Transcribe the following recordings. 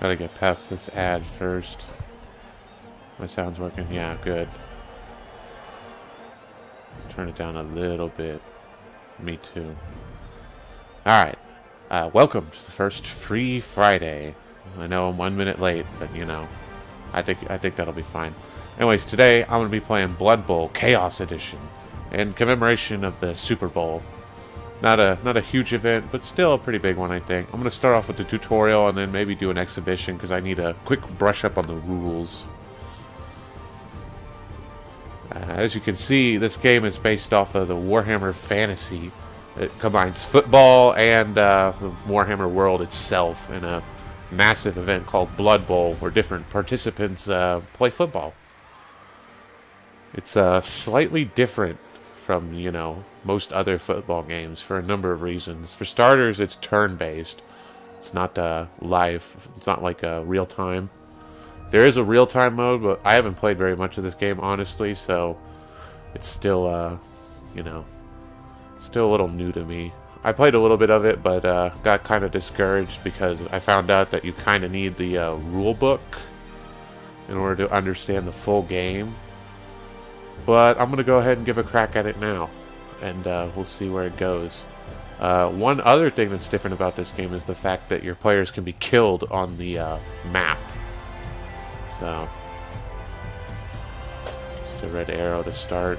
Gotta get past this ad first. My sound's working. Yeah, good. Turn it down a little bit. Me too. Alright. Welcome to the first Free Friday. I know I'm 1 minute late, but you know, I think that'll be fine. Anyways, today I'm gonna be playing Blood Bowl Chaos Edition in commemoration of the Super Bowl. Not a huge event, but still a pretty big one, I think. I'm gonna start off with the tutorial and then maybe do an exhibition because I need a quick brush up on the rules. As you can see, this game is based off of the Warhammer Fantasy. It combines football and the Warhammer world itself in a massive event called Blood Bowl, where different participants play football. It's slightly different from, you know, most other football games for a number of reasons. For starters, it's turn-based. It's not live. It's not like real-time. There is a real-time mode, but I haven't played very much of this game, honestly, so it's still, you know, still a little new to me. I played a little bit of it, but got kind of discouraged because I found out that you kind of need the rule book in order to understand the full game. But I'm going to go ahead and give a crack at it now, and we'll see where it goes. One other thing that's different about this game is the fact that your players can be killed on the map. So, just a red arrow to start.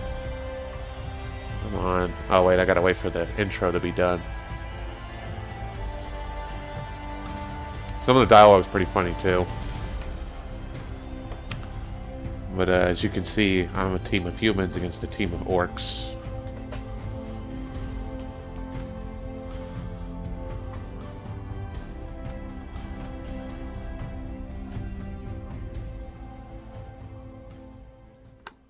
Come on. Oh, wait, I gotta wait for the intro to be done. Some of the dialogue's pretty funny, too. But as you can see, I'm a team of humans against a team of orcs.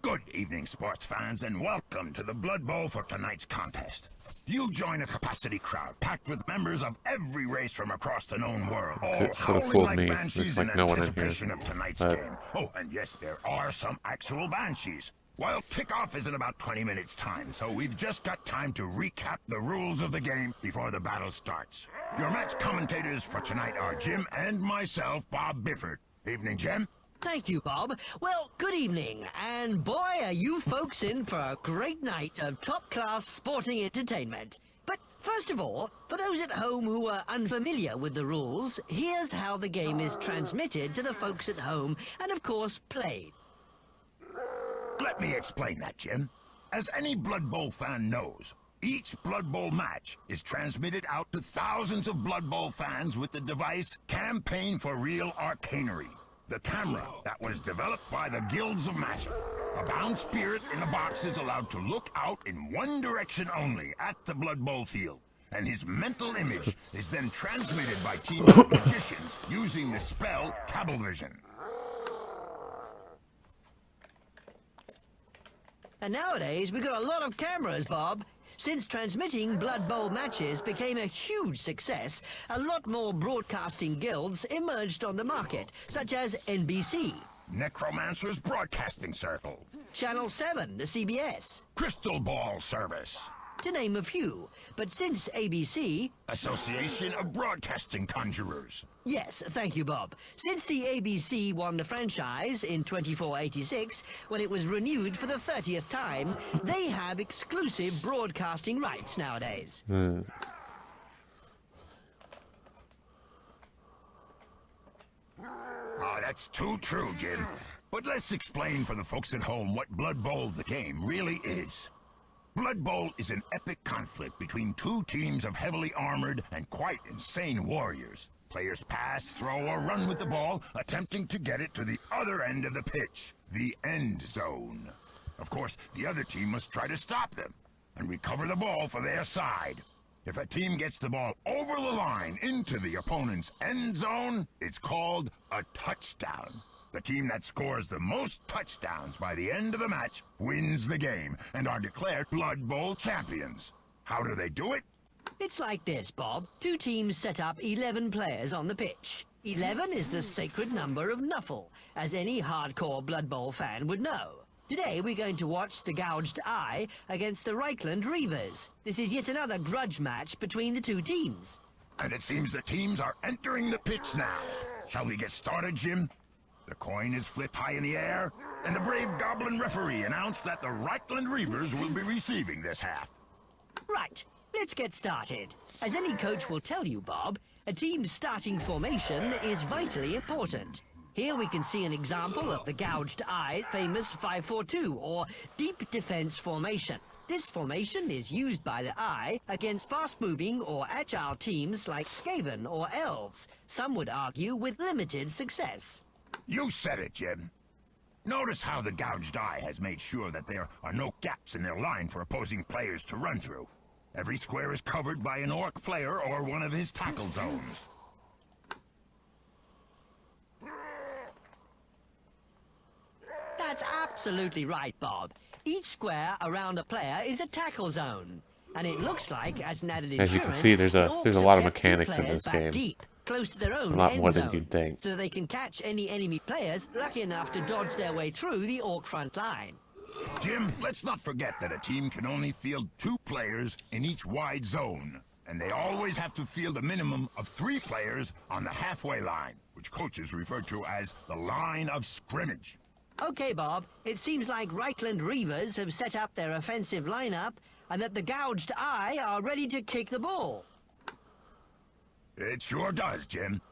Good evening, sports fans, and welcome to the Blood Bowl for tonight's contest. You join a capacity crowd packed with members of every race from across the known world, all howling like banshees in anticipation of tonight's game. Oh, and yes, there are some actual banshees. Well, kickoff is in about 20 minutes' time, so we've just got time to recap the rules of the game before the battle starts. Your match commentators for tonight are Jim and myself, Bob Bifford. Evening, Jim. Thank you, Bob. Well, good evening, and boy, are you folks in for a great night of top-class sporting entertainment. But first of all, for those at home who are unfamiliar with the rules, here's how the game is transmitted to the folks at home and, of course, played. Let me explain that, Jim. As any Blood Bowl fan knows, each Blood Bowl match is transmitted out to thousands of Blood Bowl fans with the device Campaign for Real Arcanery. The camera that was developed by the Guilds of Magic. A bound spirit in a box is allowed to look out in one direction only at the Blood Bowl field, and his mental image is then transmitted by teams of magicians using the spell Cablevision. And nowadays, we've got a lot of cameras, Bob. Since transmitting Blood Bowl matches became a huge success, a lot more broadcasting guilds emerged on the market, such as NBC, Necromancer's Broadcasting Circle, Channel 7, the CBS, Crystal Ball Service, to name a few. But since ABC... Association of Broadcasting Conjurers. Yes, thank you, Bob. Since the ABC won the franchise in 2486, when it was renewed for the 30th time, they have exclusive broadcasting rights nowadays. Oh, that's too true, Jim. But let's explain for the folks at home what Blood Bowl, the game, really is. Blood Bowl is an epic conflict between two teams of heavily armored and quite insane warriors. Players pass, throw, or run with the ball, attempting to get it to the other end of the pitch, the end zone. Of course, the other team must try to stop them and recover the ball for their side. If a team gets the ball over the line into the opponent's end zone, it's called a touchdown. The team that scores the most touchdowns by the end of the match wins the game and are declared Blood Bowl champions. How do they do it? It's like this, Bob. Two teams set up 11 players on the pitch. 11 is the sacred number of Nuffle, as any hardcore Blood Bowl fan would know. Today we're going to watch the Gouged Eye against the Reichland Reavers. This is yet another grudge match between the two teams. And it seems the teams are entering the pitch now. Shall we get started, Jim? The coin is flipped high in the air, and the brave Goblin referee announced that the Reichland Reavers will be receiving this half. Right, let's get started. As any coach will tell you, Bob, a team's starting formation is vitally important. Here we can see an example of the gouged eye famous 5-4-2 or deep defense formation. This formation is used by the eye against fast-moving or agile teams like Skaven or Elves. Some would argue with limited success. You said it, Jim. Notice how the gouged eye has made sure that there are no gaps in their line for opposing players to run through. Every square is covered by an orc player or one of his tackle zones. That's absolutely right, Bob. Each square around a player is a tackle zone. And it looks like, as an added As you can see, there's a lot of mechanics in this game. Deep, close to their own A lot end more zone, than you'd think. so they can catch any enemy players lucky enough to dodge their way through the orc front line. Jim, let's not forget that a team can only field 2 players in each wide zone. And they always have to field a minimum of 3 players on the halfway line, which coaches refer to as the line of scrimmage. Okay, Bob, it seems like Reichland Reavers have set up their offensive lineup and that the gouged eye are ready to kick the ball. It sure does, Jim.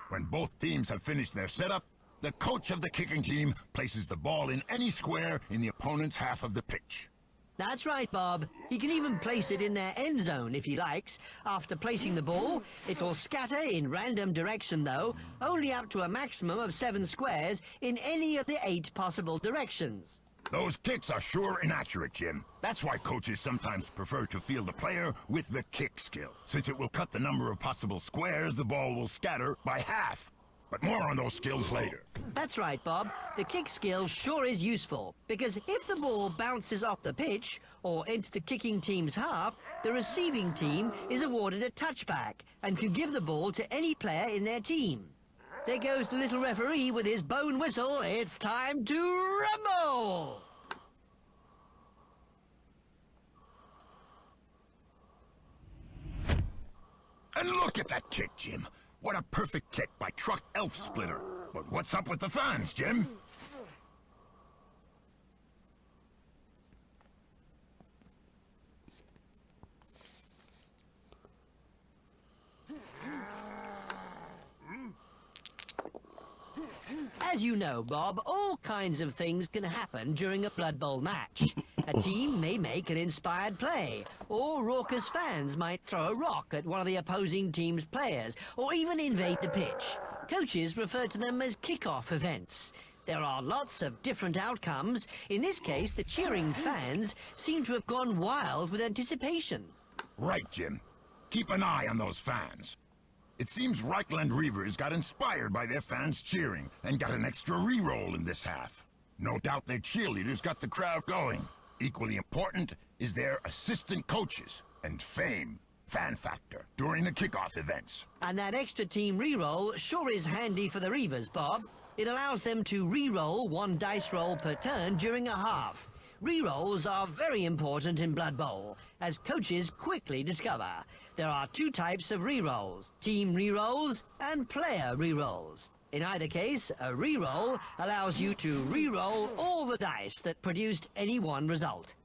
When both teams have finished their setup, the coach of the kicking team places the ball in any square in the opponent's half of the pitch. That's right, Bob. He can even place it in their end zone if he likes. After placing the ball, it'll scatter in random direction, though, only up to a maximum of 7 squares in any of the 8 possible directions. Those kicks are sure inaccurate, Jim. That's why coaches sometimes prefer to field a player with the kick skill, since it will cut the number of possible squares the ball will scatter by half. But more on those skills later. That's right, Bob. The kick skill sure is useful, because if the ball bounces off the pitch or into the kicking team's half, the receiving team is awarded a touchback and can give the ball to any player in their team. There goes the little referee with his bone whistle. It's time to rumble! And look at that kick, Jim. What a perfect kick by Truck Elf Splitter. But what's up with the fans, Jim? As you know, Bob, all kinds of things can happen during a Blood Bowl match. A team may make an inspired play, or raucous fans might throw a rock at one of the opposing team's players, or even invade the pitch. Coaches refer to them as kickoff events. There are lots of different outcomes. In this case, the cheering fans seem to have gone wild with anticipation. Right, Jim. Keep an eye on those fans. It seems Reichland Reavers got inspired by their fans cheering and got an extra re-roll in this half. No doubt their cheerleaders got the crowd going. Equally important is their assistant coaches and fame, fan factor, during the kickoff events. And that extra team re-roll sure is handy for the Reavers, Bob. It allows them to re-roll 1 dice roll per turn during a half. Re-rolls are very important in Blood Bowl, as coaches quickly discover. There are 2 types of re-rolls, team re-rolls and player re-rolls. In either case, a re-roll allows you to re-roll all the dice that produced any one result.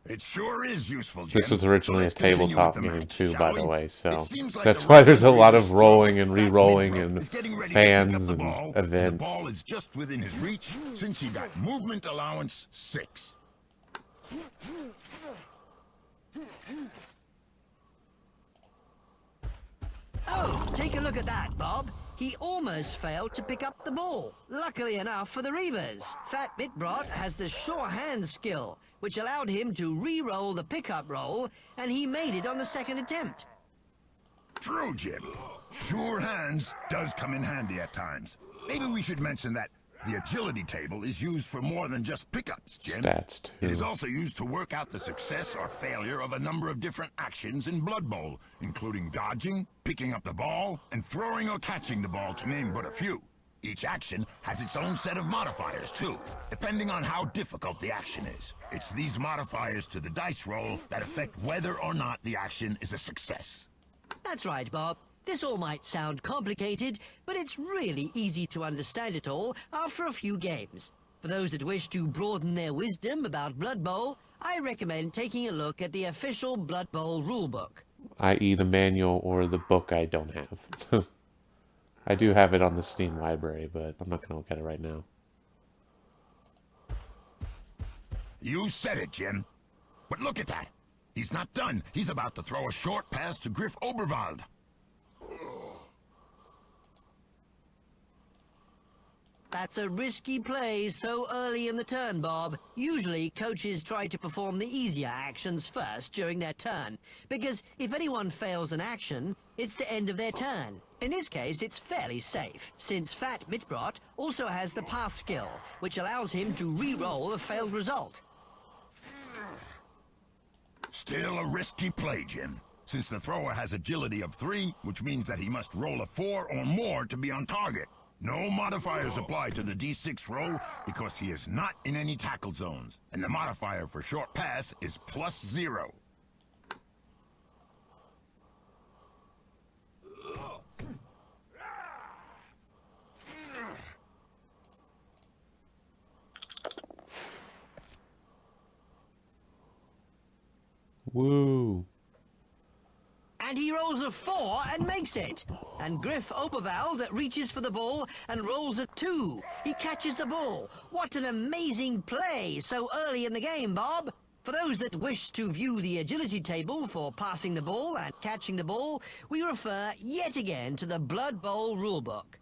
It sure is useful, Jim. This was originally a Let's continue tabletop with the game match, too, shall by we? the way, so It seems like that's the why there's a Reichland lot of Reavers rolling and Fat re-rolling Midbro and is getting ready to pick fans up the and ball. events. The ball is just within his reach since he got movement allowance 6. Oh, take a look at that, Bob. He almost failed to pick up the ball. Luckily enough for the Reavers, Fat Bitbrot has the sure hand skill, which allowed him to re-roll the pickup roll, and he made it on the 2nd attempt. True, Jim. Sure hands does come in handy at times. Maybe we should mention that the agility table is used for more than just pickups, Jim. Stats, too. It is also used to work out the success or failure of a number of different actions in Blood Bowl, including dodging, picking up the ball, and throwing or catching the ball, to name but a few. Each action has its own set of modifiers, too, depending on how difficult the action is. It's these modifiers to the dice roll that affect whether or not the action is a success. That's right, Bob. This all might sound complicated, but it's really easy to understand it all after a few games. For those that wish to broaden their wisdom about Blood Bowl, I recommend taking a look at the official Blood Bowl rulebook. I.e. the manual or the book I don't have. I do have it on the Steam library, but I'm not going to look at it right now. You said it, Jim. But look at that. He's not done. He's about to throw a short pass to Griff Oberwald. That's a risky play so early in the turn, Bob. Usually, coaches try to perform the easier actions first during their turn, because if anyone fails an action, it's the end of their turn. In this case, it's fairly safe, since Fat Mitbrot also has the pass skill, which allows him to re-roll a failed result. Still a risky play, Jim, since the thrower has agility of 3, which means that he must roll a 4 or more to be on target. No modifiers apply to the D6 roll because he is not in any tackle zones, and the modifier for short pass is +0. Woo! And he rolls a 4 and makes it. And Griff Oberwald reaches for the ball and rolls a 2. He catches the ball. What an amazing play so early in the game, Bob. For those that wish to view the agility table for passing the ball and catching the ball, we refer yet again to the Blood Bowl rulebook.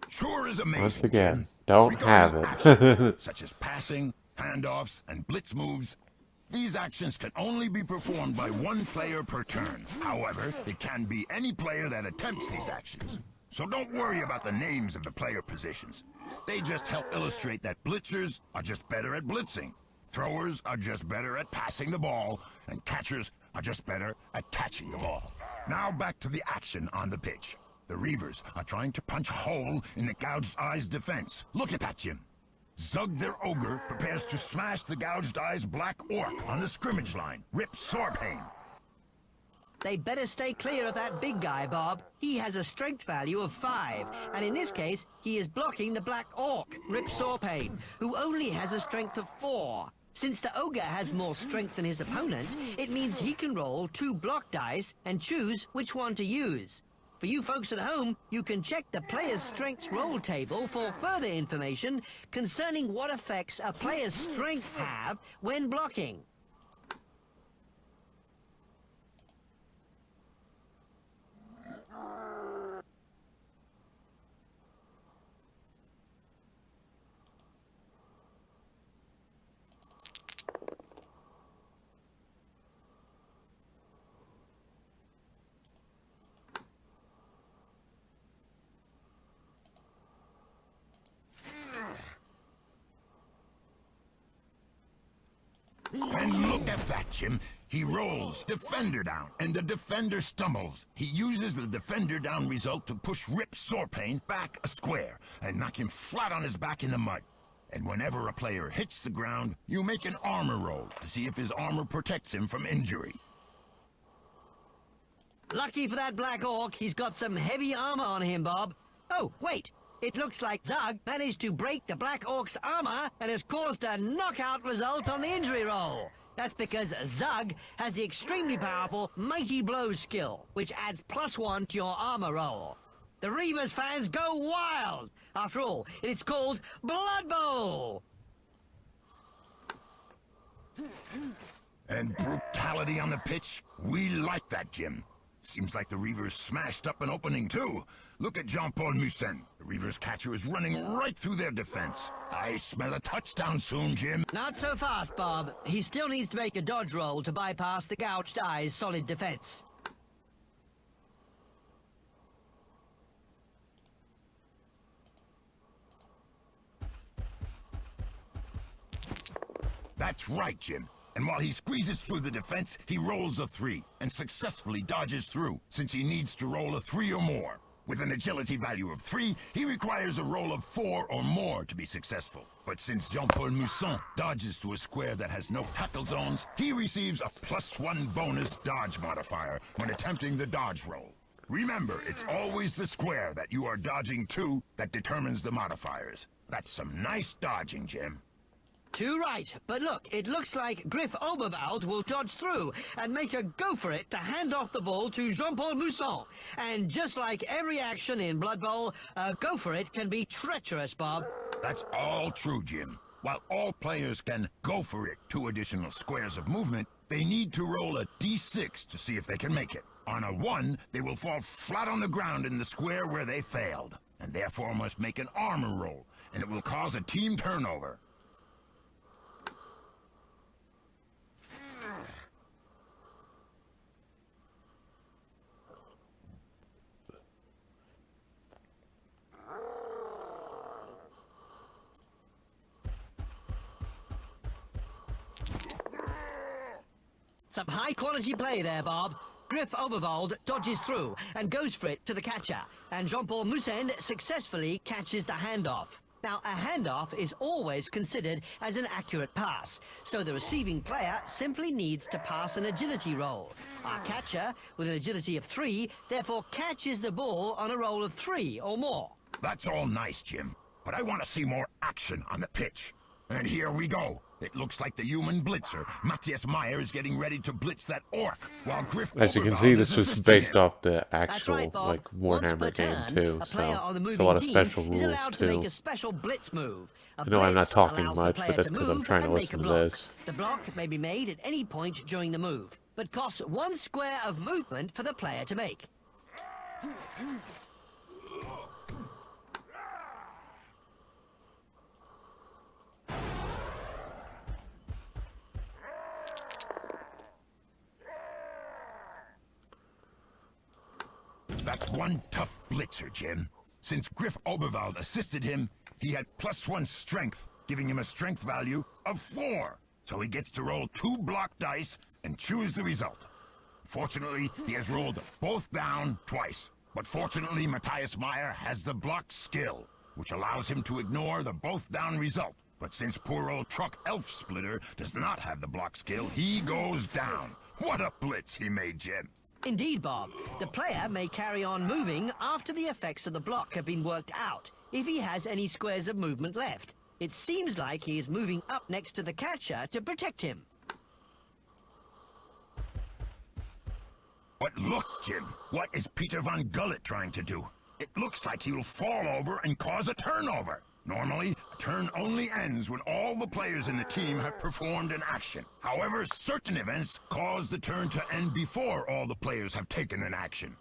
Sure is amazing. Once again, Jim. don't Regarding have it. actions such as passing, handoffs, and blitz moves. These actions can only be performed by one player per turn. However, it can be any player that attempts these actions. So don't worry about the names of the player positions. They just help illustrate that blitzers are just better at blitzing, throwers are just better at passing the ball, and catchers are just better at catching the ball. Now back to the action on the pitch. The Reavers are trying to punch a hole in the Gouged Eyes defense. Look at that, Jim. Zug their ogre prepares to smash the Gouged Eyes Black Orc on the scrimmage line. Rip Sorpain. They better stay clear of that big guy, Bob. He has a strength value of 5, and in this case, he is blocking the Black Orc, Rip Sorpain, who only has a strength of 4. Since the ogre has more strength than his opponent, it means he can roll 2 block dice and choose which one to use. For you folks at home, you can check the player's strengths roll table for further information concerning what effects a player's strength have when blocking. And look at that, Jim. He rolls defender down, and the defender stumbles. He uses the defender down result to push Rip Sorpain back a square and knock him flat on his back in the mud. And whenever a player hits the ground, you make an armor roll to see if his armor protects him from injury. Lucky for that Black Orc, he's got some heavy armor on him, Bob. Oh, wait. It looks like Zug managed to break the Black Orc's armor and has caused a knockout result on the injury roll. That's because Zug has the extremely powerful Mighty Blow skill, which adds +1 to your armor roll. The Reavers fans go wild. After all, it's called Blood Bowl. And brutality on the pitch? We like that, Jim. Seems like the Reavers smashed up an opening, too. Look at Jean-Paul Musen. The Reavers catcher is running right through their defense. I smell a touchdown soon, Jim. Not so fast, Bob. He still needs to make a dodge roll to bypass the Gouged Eye's solid defense. That's right, Jim. And while he squeezes through the defense, he rolls a 3 and successfully dodges through, since he needs to roll a 3 or more. With an agility value of 3, he requires a roll of 4 or more to be successful. But since Jean-Paul Musen dodges to a square that has no tackle zones, he receives a +1 bonus dodge modifier when attempting the dodge roll. Remember, it's always the square that you are dodging to that determines the modifiers. That's some nice dodging, Jim. Too right, but look, it looks like Griff Oberwald will dodge through and make a go for it to hand off the ball to Jean-Paul Mousson. And just like every action in Blood Bowl, a go for it can be treacherous, Bob. That's all true, Jim. While all players can go for it 2 additional squares of movement, they need to roll a d6 to see if they can make it. On a 1, they will fall flat on the ground in the square where they failed, and therefore must make an armor roll, and it will cause a team turnover. Some high-quality play there, Bob. Griff Oberwald dodges through and goes for it to the catcher, and Jean-Paul Moussin successfully catches the handoff. Now, a handoff is always considered as an accurate pass, so the receiving player simply needs to pass an agility roll. Our catcher, with an agility of 3, therefore catches the ball on a roll of 3 or more. That's all nice, Jim, but I want to see more action on the pitch. And here we go. It looks like the human blitzer, Matthias Meyer, is getting ready to blitz that orc, while Griff As you can Oberwald see, is this was assisting based him. off the That's actual right, Bob. like Once per Warhammer game turn, too, a player so on the it's a moving lot of team special is rules allowed to make too. a special blitz move. A I know I'm not blitz talking allows the much, but player that's to 'cause I'm move trying to and make listen a to block. this. The block may be made at any point during the move, but costs 1 square of movement for the player to make. That's one tough blitzer, Jim. Since Griff Oberwald assisted him, he had +1 strength, giving him a strength value of 4. So he gets to roll 2 block dice and choose the result. Fortunately, he has rolled both down twice. But fortunately, Matthias Meyer has the block skill, which allows him to ignore the both down result. But since poor old Truck Elf Splitter does not have the block skill, he goes down. What a blitz he made, Jim. Indeed, Bob. The player may carry on moving after the effects of the block have been worked out, if he has any squares of movement left. It seems like he is moving up next to the catcher to protect him. But look, Jim, what is Peter von Gullet trying to do? It looks like he'll fall over and cause a turnover. Normally, a turn only ends when all the players in the team have performed an action. However, certain events cause the turn to end before all the players have taken an action.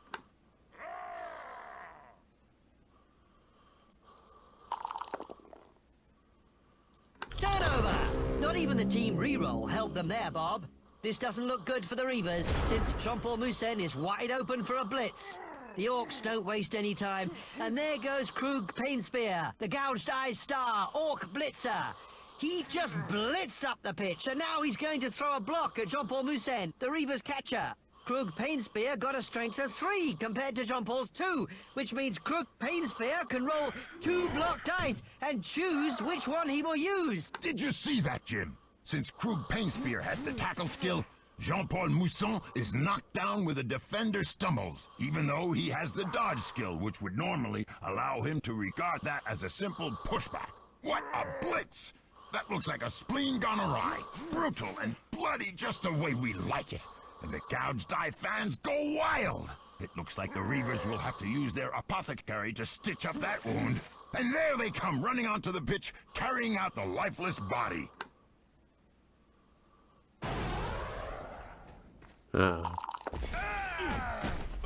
Turnover! Not even the team reroll helped them there, Bob. This doesn't look good for the Reavers, since Jean-Paul Moussin is wide open for a blitz. The Orcs don't waste any time, and there goes Krug Painspear, the gouged eyes star, Orc Blitzer. He just blitzed up the pitch, and now he's going to throw a block at Jean-Paul Moussin, the Reavers' catcher. Krug Painspear got a strength of 3 compared to Jean-Paul's 2, which means Krug Painspear can roll 2 block dice and choose which one he will use. Did you see that, Jim? Since Krug Painspear has the tackle skill, Jean-Paul Moussin is knocked down with a defender stumbles, even though he has the dodge skill, which would normally allow him to regard that as a simple pushback. What a blitz! That looks like a spleen gone awry. Brutal and bloody just the way we like it. And the gouged eye fans go wild. It looks like the Reavers will have to use their apothecary to stitch up that wound. And there they come running onto the pitch, carrying out the lifeless body.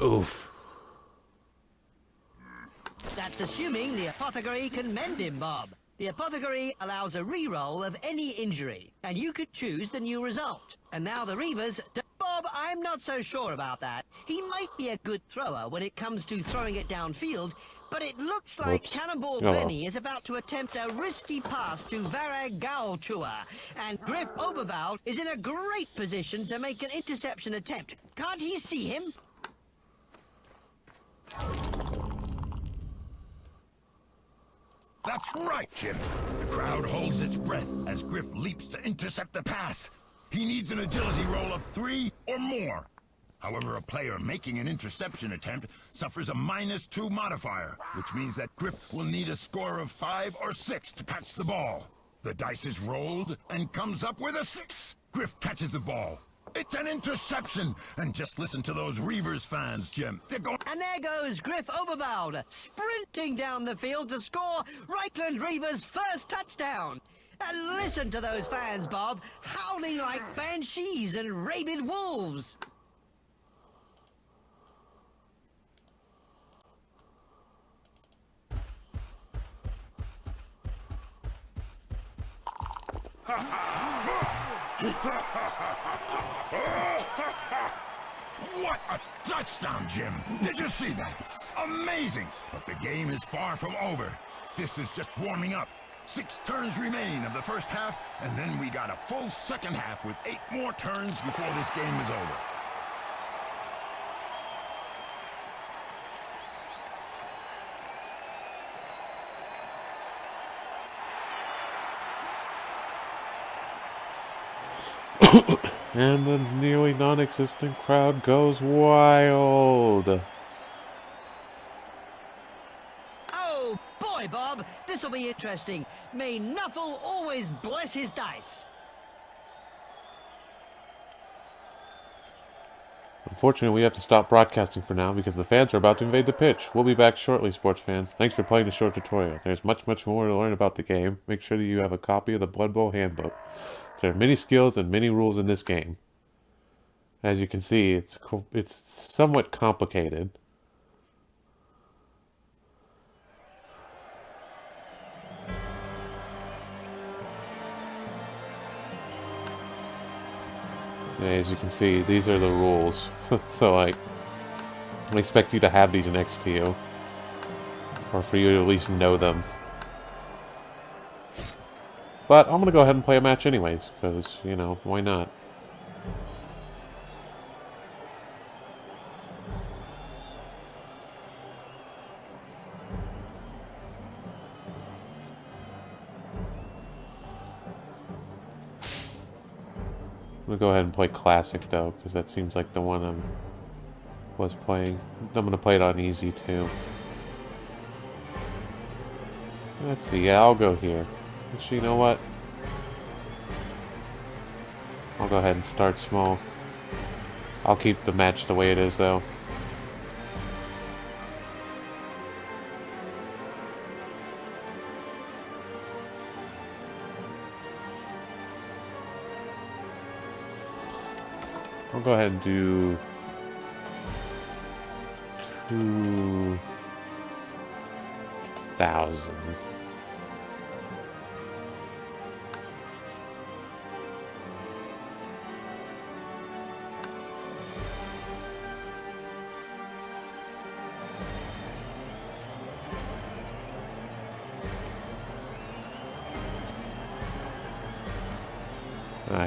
Oof. That's assuming the apothecary can mend him, Bob. The apothecary allows a re-roll of any injury, and you could choose the new result. And now the Reavers... Bob, I'm not so sure about that. He might be a good thrower when it comes to throwing it downfield, but it looks like Oops. Cannonball Oh. Benny is about to attempt a risky pass to Varag Gaulchua, and Griff Oberwald is in a great position to make an interception attempt. Can't he see him? That's right, Jim. The crowd holds its breath as Griff leaps to intercept the pass. He needs an agility roll of 3 or more. However, a player making an interception attempt suffers a -2 modifier, which means that Griff will need a score of 5 or 6 to catch the ball. The dice is rolled and comes up with a 6. Griff catches the ball. It's an interception! And just listen to those Reavers fans, Jim. They're going... And there goes Griff Overbould, sprinting down the field to score Reichland Reavers' first touchdown. And listen to those fans, Bob, howling like banshees and rabid wolves. What a touchdown, Jim! Did you see that? Amazing! But the game is far from over. This is just warming up. 6 turns remain of the first half, and then we got a full second half with 8 more turns before this game is over. And the nearly non-existent crowd goes wild. Oh, boy, Bob, this'll be interesting. May Nuffle always bless his dice. Unfortunately, we have to stop broadcasting for now because the fans are about to invade the pitch. We'll be back shortly, sports fans. Thanks for playing the short tutorial. There's much more to learn about the game. Make sure that you have a copy of the Blood Bowl Handbook. There are many skills and many rules in this game. As you can see, it's somewhat complicated. As you can see, these are the rules. So, like, I expect you to have these next to you. Or for you to at least know them. But I'm going to go ahead and play a match anyways, because, you know, why not? I'm going to go ahead and play Classic, though, because that seems like the one I was playing. I'm going to play it on easy, too. Let's see, yeah, I'll go here. Actually, you know what? I'll go ahead and start small. I'll keep the match the way it is, though. I'll go ahead and do 2,000.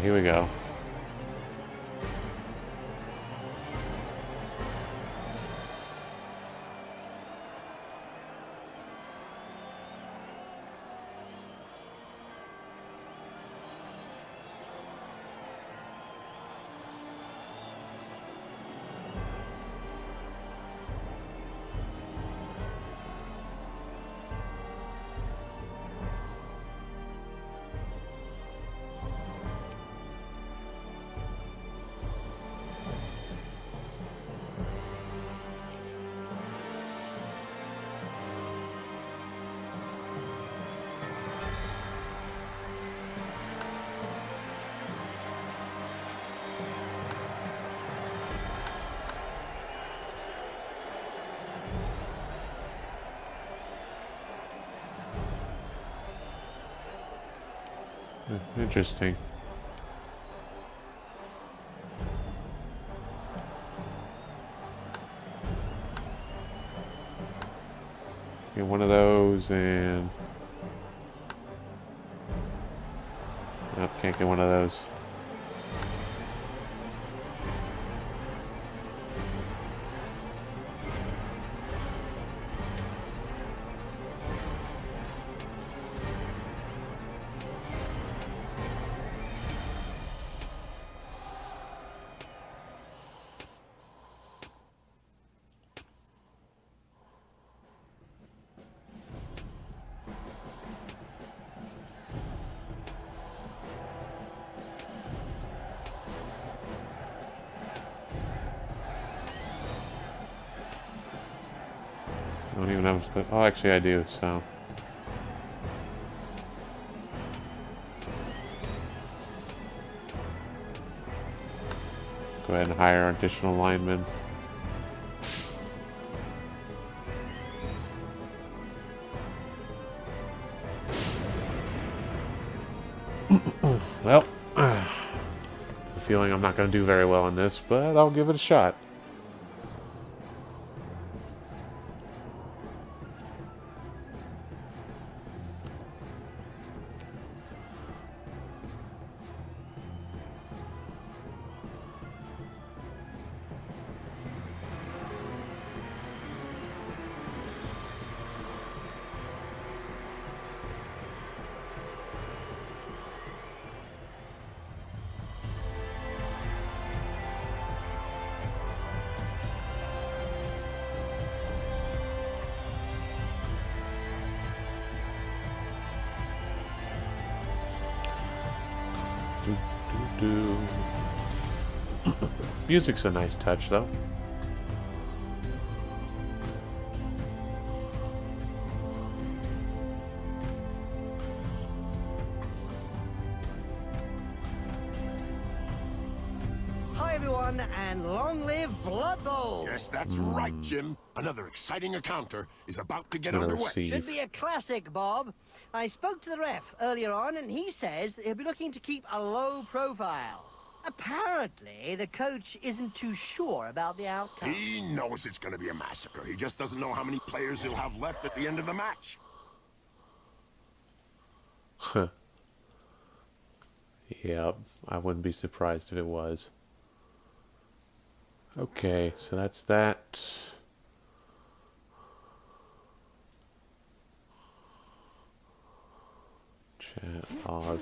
Here we go. Interesting. Get one of those and... Nope, can't get one of those. I don't even have to. Oh, actually, I do, so. Go ahead and hire additional linemen. Well, I have a feeling I'm not going to do very well in this, but I'll give it a shot. Music's a nice touch, though. Hi, everyone, and long live Blood Bowl! Yes, that's right, Jim. Another exciting encounter is about to get Gonna underway. receive. Should be a classic, Bob. I spoke to the ref earlier on, and he says he'll be looking to keep a low profile. Apparently, the coach isn't too sure about the outcome. He knows it's going to be a massacre. He just doesn't know how many players he'll have left at the end of the match. Yep, I wouldn't be surprised if it was. Okay, so that's that. Chat log.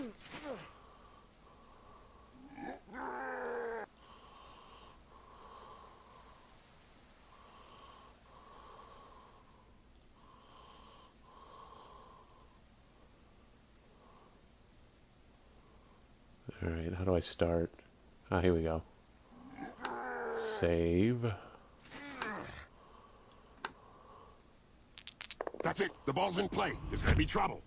Alright, how do I start? Ah, here we go. Save. That's it. The ball's in play. There's going to be trouble.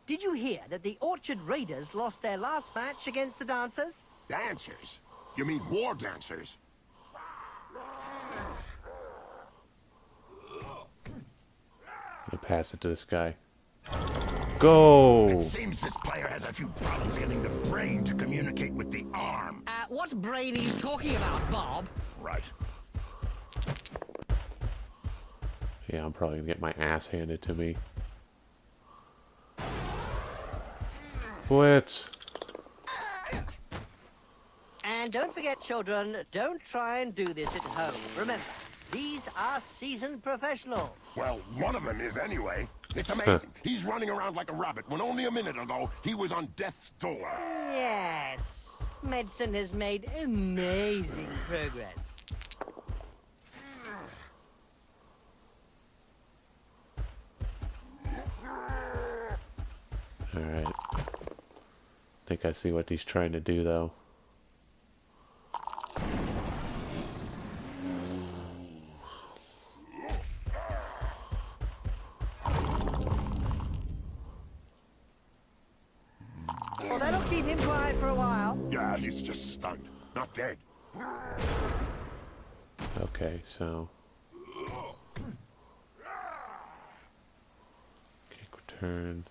Did you hear that the Orchard Raiders lost their last match against the Dancers? Dancers? You mean war dancers? I'll pass it to this guy. Go! Seems this player has a few problems getting the brain to communicate with the arm. What brain are you talking about, Bob? Right. Yeah, I'm probably gonna get my ass handed to me. Blitz! And don't forget, children, don't try and do this at home. Remember, these are seasoned professionals. Well, one of them is anyway. It's amazing. He's running around like a rabbit when only a minute ago he was on death's door. Yes, medicine has made amazing progress. Alright. Think I see what he's trying to do, though. Well, that'll keep him quiet for a while. Yeah, he's just stunned. Not dead. Okay, so... Kick return.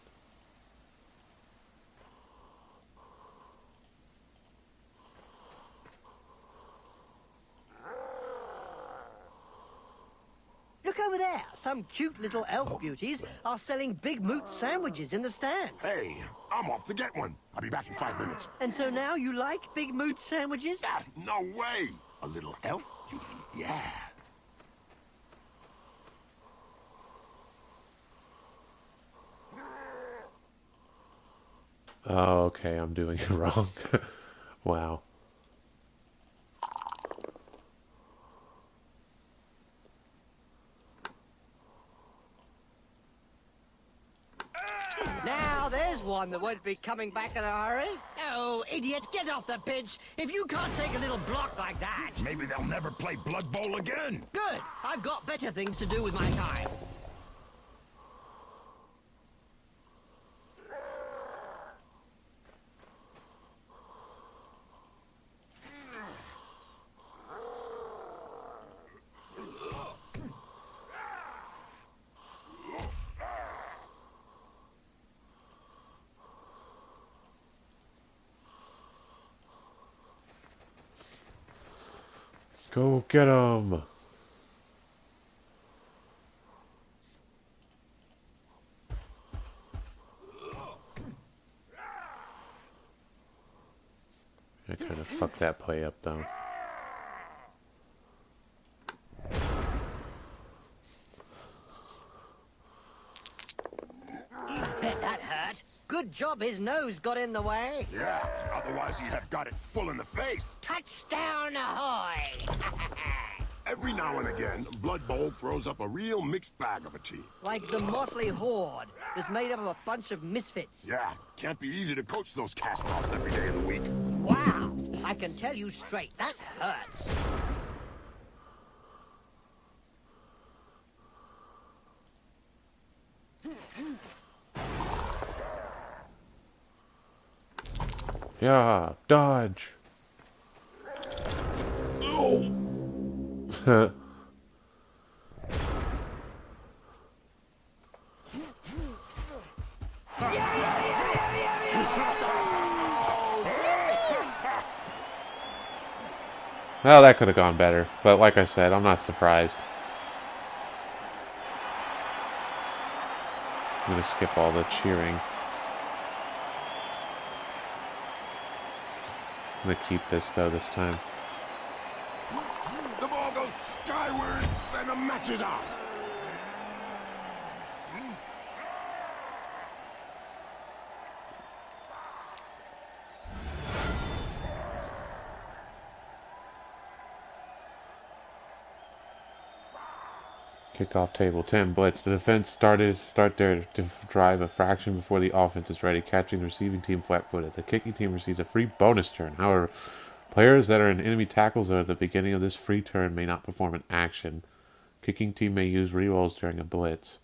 Look over there. Some cute little elf beauties are selling Big Moot sandwiches in the stands. Hey, I'm off to get one. I'll be back in 5 minutes. And so now you like Big Moot sandwiches? Ah, no way. A little elf beauty, yeah. Oh, okay, I'm doing it wrong. Wow. Now, there's one that won't be coming back in a hurry. Oh, idiot, get off the pitch. If you can't take a little block like that. Maybe they'll never play Blood Bowl again. Good. I've got better things to do with my time. Go get him. I kind of fucked that play up, though. I bet that hurt. Good job his nose got in the way. Yeah, otherwise he'd have got it full in the face. Touchdown ahoy! Every now and again, Blood Bowl throws up a real mixed bag of a team. Like the Motley Horde that's made up of a bunch of misfits. Yeah, can't be easy to coach those cast-offs every day of the week. Wow! I can tell you straight, that hurts. Yeah, dodge. Oh. Well, that could have gone better, but like I said, I'm not surprised. I'm gonna skip all the cheering. I'm gonna keep this though this time. The ball goes skywards and the match is on. Kickoff table 10 blitz. The defense start their drive a fraction before the offense is ready, catching the receiving team flat-footed. The kicking team receives a free bonus turn. However, players that are in enemy tackle zone at the beginning of this free turn may not perform an action. Kicking team may use rerolls during a blitz.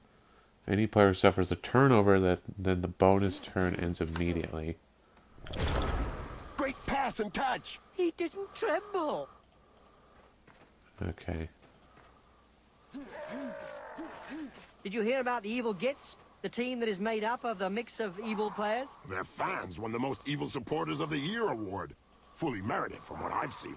If any player suffers a turnover, then the bonus turn ends immediately. Great pass and catch. He didn't tremble. Okay. Did you hear about the Evil Gits? The team that is made up of the mix of evil players? Their fans won the Most Evil Supporters of the Year award. Fully merited from what I've seen.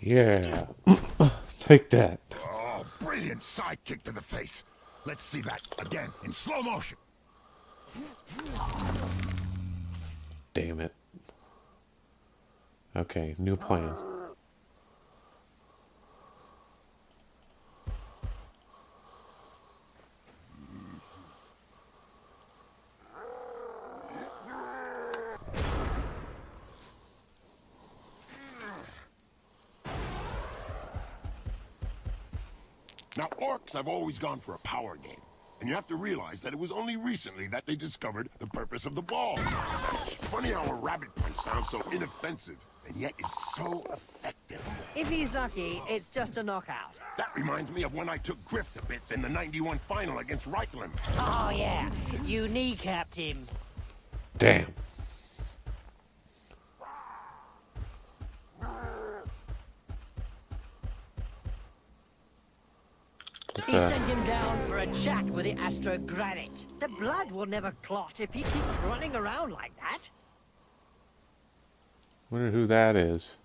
Yeah. Take that. Oh, brilliant side kick to the face. Let's see that again in slow motion. Damn it. Okay, new plan. Now, orcs have always gone for a power game. And you have to realize that it was only recently that they discovered the purpose of the ball. Funny how a rabbit punch sounds so inoffensive, and yet is so effective. If he's lucky, it's just a knockout. That reminds me of when I took Griff to bits in the '91 final against Reichland. Oh, yeah. You kneecapped him. Damn. He sent him down for a chat with the Astro Granite. The blood will never clot if he keeps running around like that. Wonder who that is.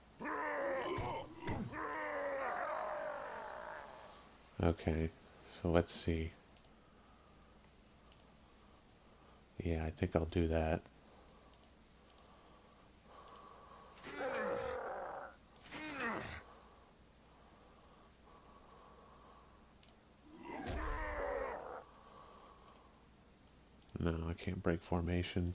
Okay, so let's see. Yeah, I think I'll do that. No, I can't break formation.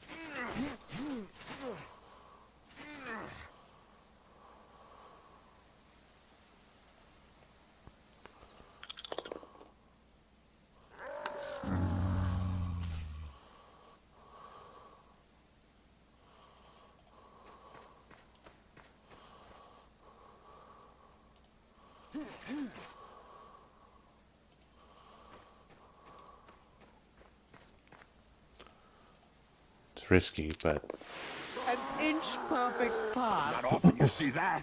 It's risky, but An inch perfect pass. Not often you see that.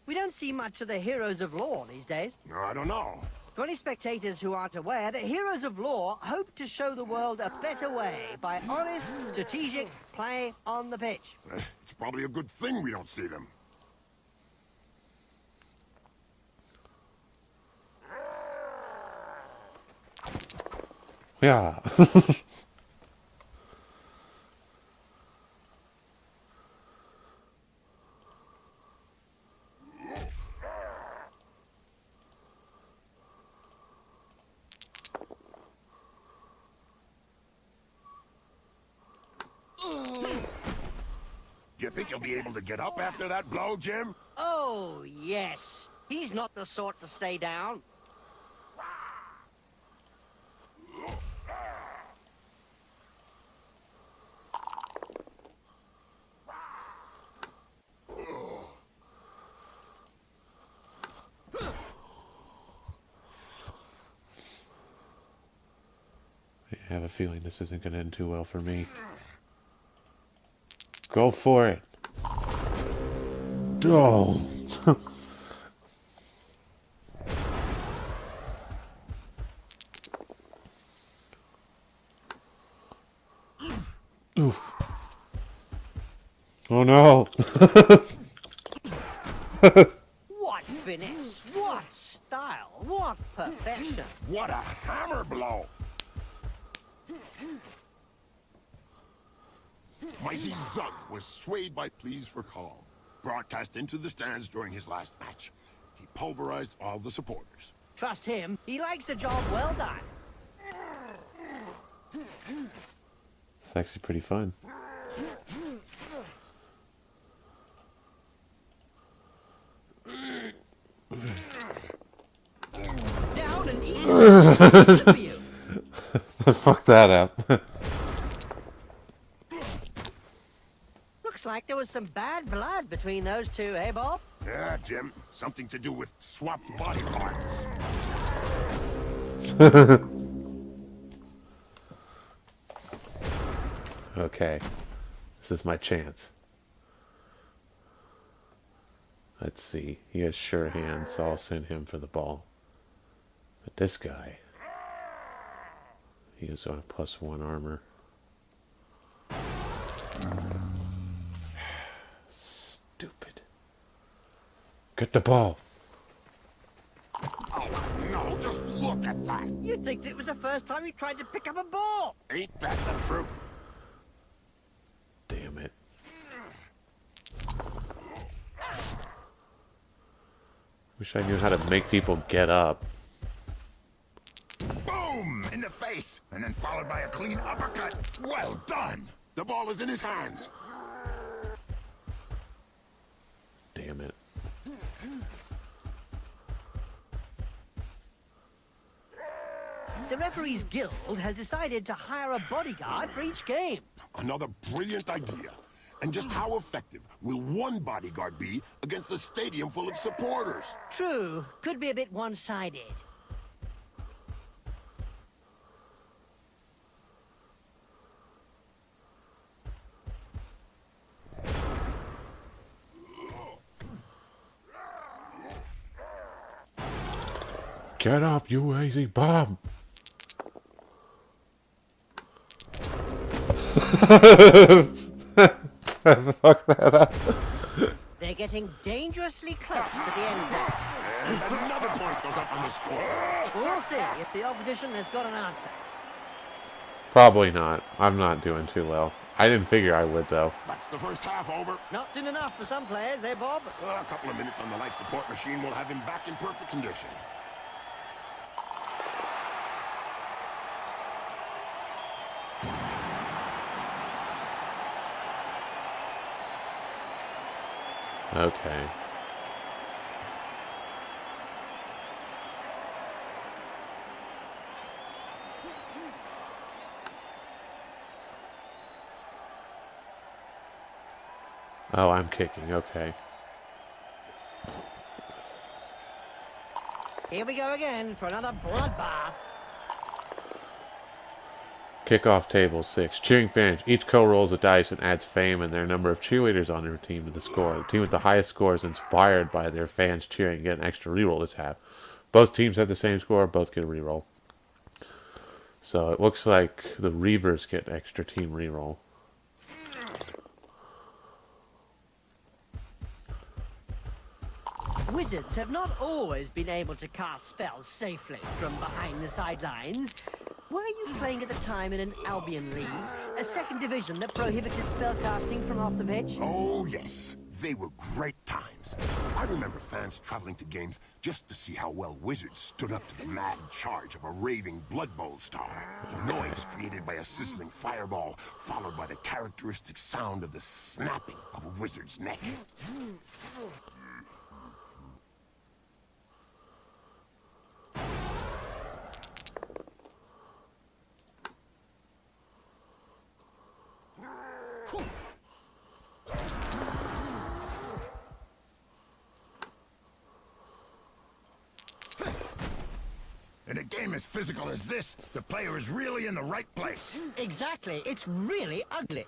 We don't see much of the Heroes of Law these days. No, I don't know. For any spectators who aren't aware, the Heroes of Law hope to show the world a better way by honest, strategic play on the pitch. It's probably a good thing we don't see them. yeah. Do you think you'll be able to get up after that blow, Jim? Oh, yes. He's not the sort to stay down. I have a feeling this isn't going to end too well for me. Go for it. Oh. Oof. Oh no. What finesse, what style, what perfection. What a hammer blow! Mighty Zug was swayed by pleas for calm. Broadcast into the stands during his last match. He pulverized all the supporters. Trust him, he likes a job well done. It's actually pretty fun. Down and easy. Good for you. Fuck that up. Looks like there was some bad blood between those two, eh, Bob? Yeah, Jim. Something to do with swapped body parts. Okay. This is my chance. Let's see. He has sure hands, so I'll send him for the ball. But this guy, he is on a +1 armor. Stupid. Get the ball. Oh, no, just look at that. You'd think it was the first time he tried to pick up a ball. Ain't that the truth? Damn it. Wish I knew how to make people get up. Boom! In the face, and then followed by a clean uppercut. Well done! The ball is in his hands. Damn it. The Referees Guild has decided to hire a bodyguard for each game. Another brilliant idea. And just how effective will one bodyguard be against a stadium full of supporters? True, could be a bit one-sided. Get up, you lazy bum! Fuck that up. They're getting dangerously close to the end zone. And another point goes up on the score. We'll see if the opposition has got an answer. Probably not. I'm not doing too well. I didn't figure I would, though. That's the first half over. Not soon enough for some players, eh, Bob? A couple of minutes on the life support machine will have him back in perfect condition. Okay. Oh, I'm kicking. Okay. Here we go again for another bloodbath. Kickoff table 6. Cheering fans. Each co-rolls a dice and adds fame and their number of cheerleaders on their team to the score. The team with the highest score is inspired by their fans cheering and get an extra reroll this half. Both teams have the same score. Both get a reroll. So it looks like the Reavers get an extra team reroll. Wizards have not always been able to cast spells safely from behind the sidelines. Were you playing at the time in an Albion League, a second division that prohibited spellcasting from off the pitch? Oh, yes. They were great times. I remember fans traveling to games just to see how well Wizards stood up to the mad charge of a raving Blood Bowl star. The noise created by a sizzling fireball, followed by the characteristic sound of the snapping of a wizard's neck. In a game as physical as this, the player is really in the right place. Exactly. It's really ugly.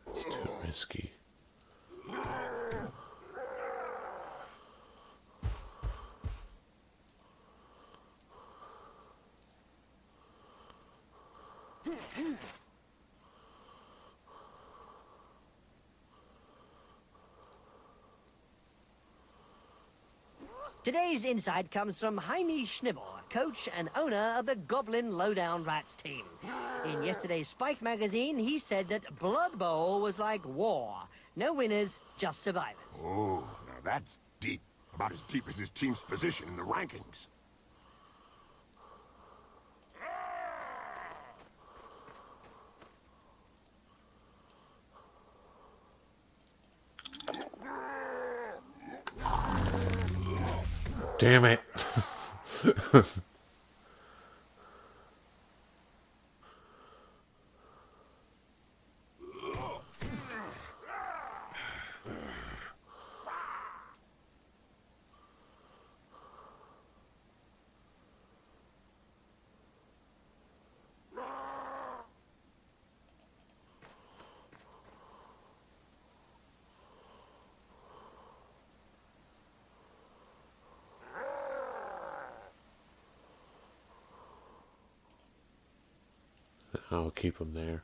It's too risky. Today's insight comes from Jaime Schnivel, coach and owner of the Goblin Lowdown Rats team. In yesterday's Spike magazine, he said that Blood Bowl was like war. No winners, just survivors. Oh, now that's deep. About as deep as his team's position in the rankings. Damn it. I'll keep him there.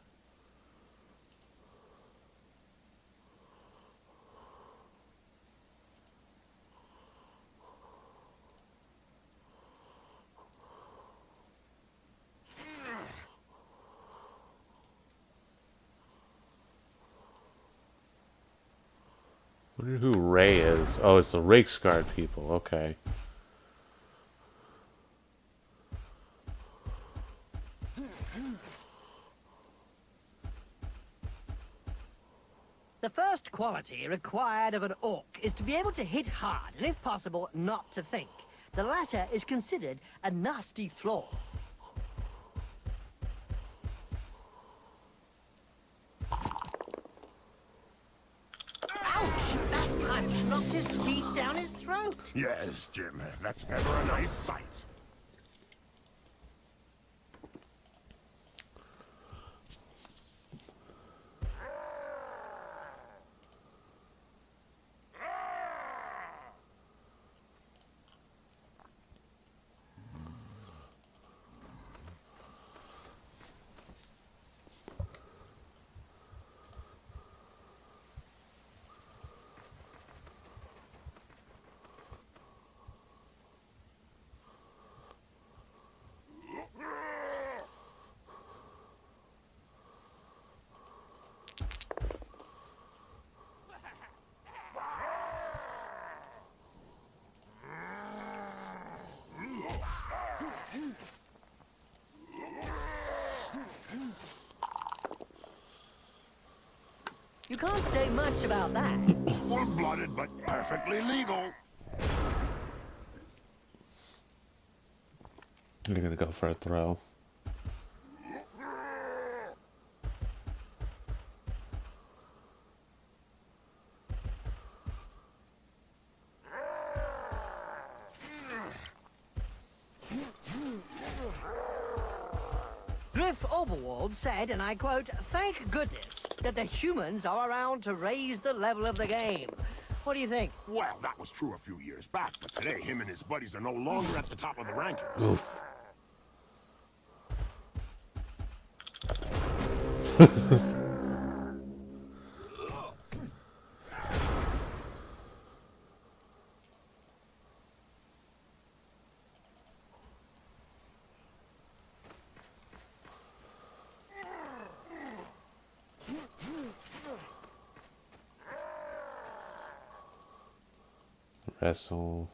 wonder who Ray is. Oh, it's the Rakesguard people. Okay. The first quality required of an orc is to be able to hit hard, and if possible, not to think. The latter is considered a nasty flaw. Ouch! That punch knocked his teeth down his throat. Yes, Jim, that's never a nice sight. You can't say much about that. Full-blooded, but perfectly legal. You're gonna go for a throw. Griff Oberwald said, and I quote, "Thank goodness that the humans are around to raise the level of the game." What do you think? Well, that was true a few years back, but today him and his buddies are no longer at the top of the rankings. Oof. Wrestle.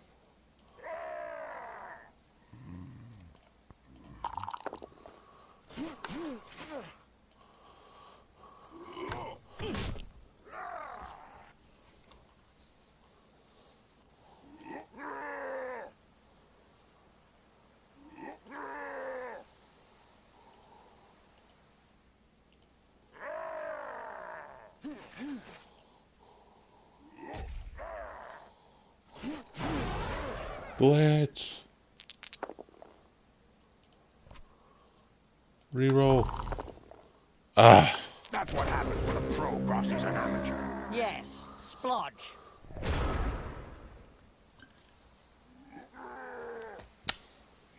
Blitz. Reroll. Ah. That's what happens when a pro crosses an amateur. Yes, splodge.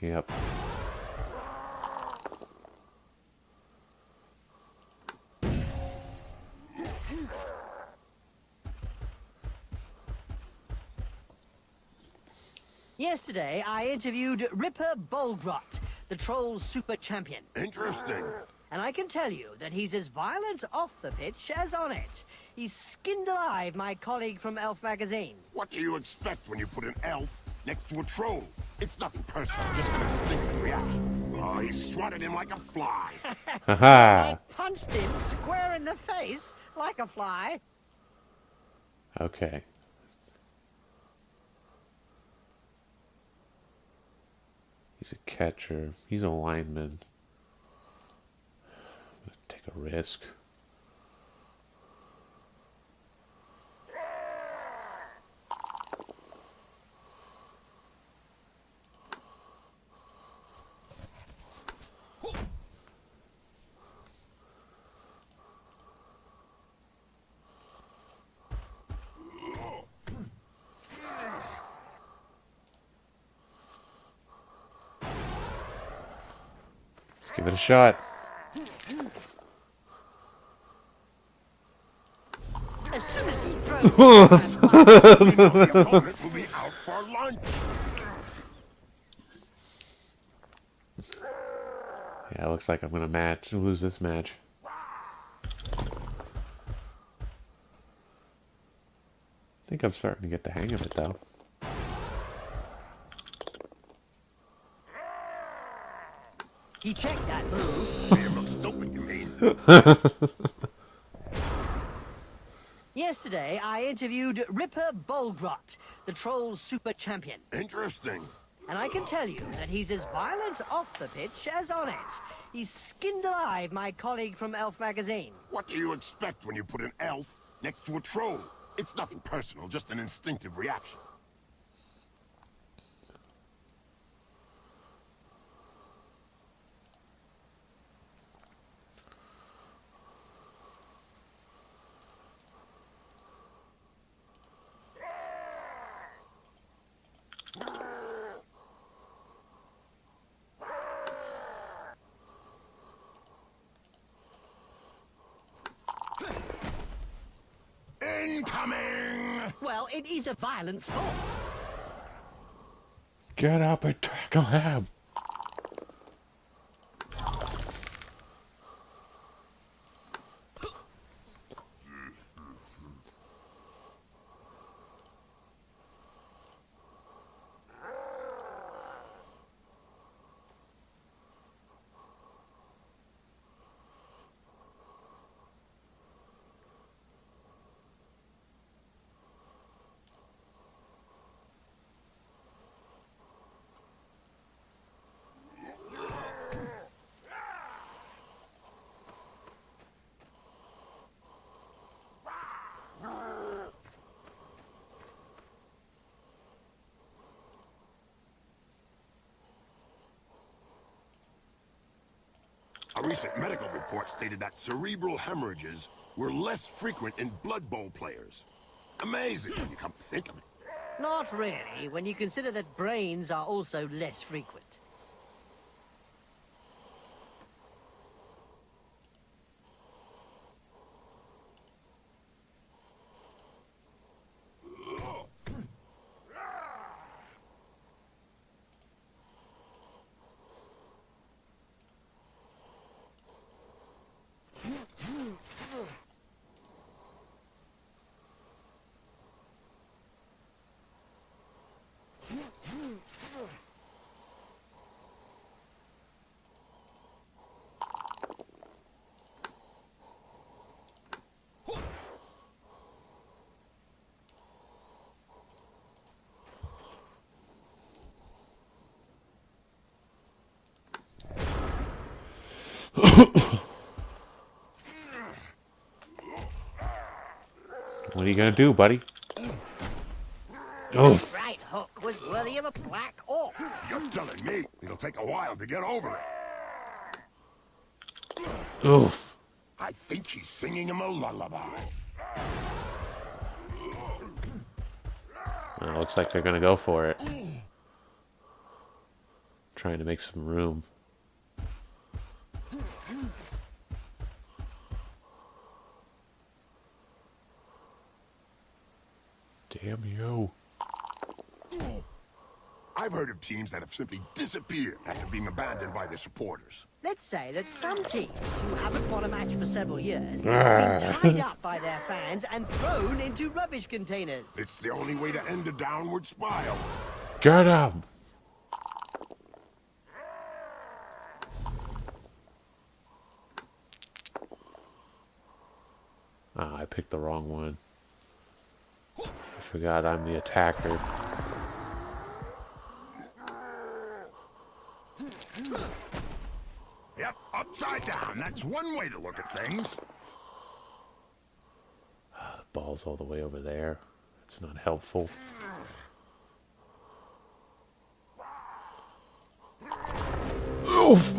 Yep. Yesterday, I interviewed Ripper Boldrot, the Trolls super champion. Interesting. And I can tell you that he's as violent off the pitch as on it. He's skinned alive my colleague from Elf magazine. What do you expect when you put an elf next to a troll? It's nothing personal, just an instinctive reaction. Oh, he swatted him like a fly. Haha. Punched him square in the face like a fly. Okay. He's a catcher. He's a lineman. I'm gonna take a risk. Let's give it a shot. As soon as he throws The opponent will be out for lunch. Yeah, looks like I'm gonna lose this match. I think I'm starting to get the hang of it, though. He checked that move. Made him look stupid, you mean? Yesterday, I interviewed Ripper Bolgrot, the Trolls super champion. Interesting. And I can tell you that he's as violent off the pitch as on it. He's skinned alive my colleague from Elf magazine. What do you expect when you put an elf next to a troll? It's nothing personal, just an instinctive reaction. Incoming! Well, it is a violent sport. Get up and tackle him. A recent medical report stated that cerebral hemorrhages were less frequent in Blood Bowl players. Amazing when you come to think of it. Not really, when you consider that brains are also less frequent. What are you gonna do, buddy? Oof. Right hook was worthy of a black orc. You're telling me it'll take a while to get over it. Oof. I think she's singing him a lullaby. Looks like they're gonna go for it. Trying to make some room. Damn you. I've heard of teams that have simply disappeared after being abandoned by their supporters. Let's say that some teams who haven't won a match for several years have been tied up by their fans and thrown into rubbish containers. It's the only way to end a downward spiral. Get him! Ah, I picked the wrong one. I forgot I'm the attacker. Yep, upside down. That's one way to look at things. The ball's all the way over there. It's not helpful. Oof!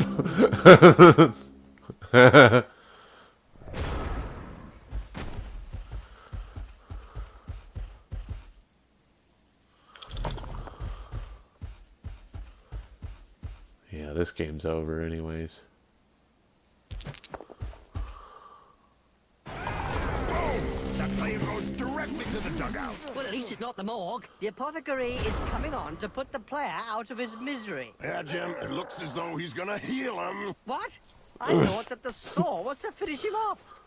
Yeah, this game's over anyways. That plane goes directly to the dugout. Well, at least it's not the morgue. The apothecary is coming on to put the player out of his misery. Yeah, Jim, it looks as though he's gonna heal him. What? I thought that the saw was to finish him off.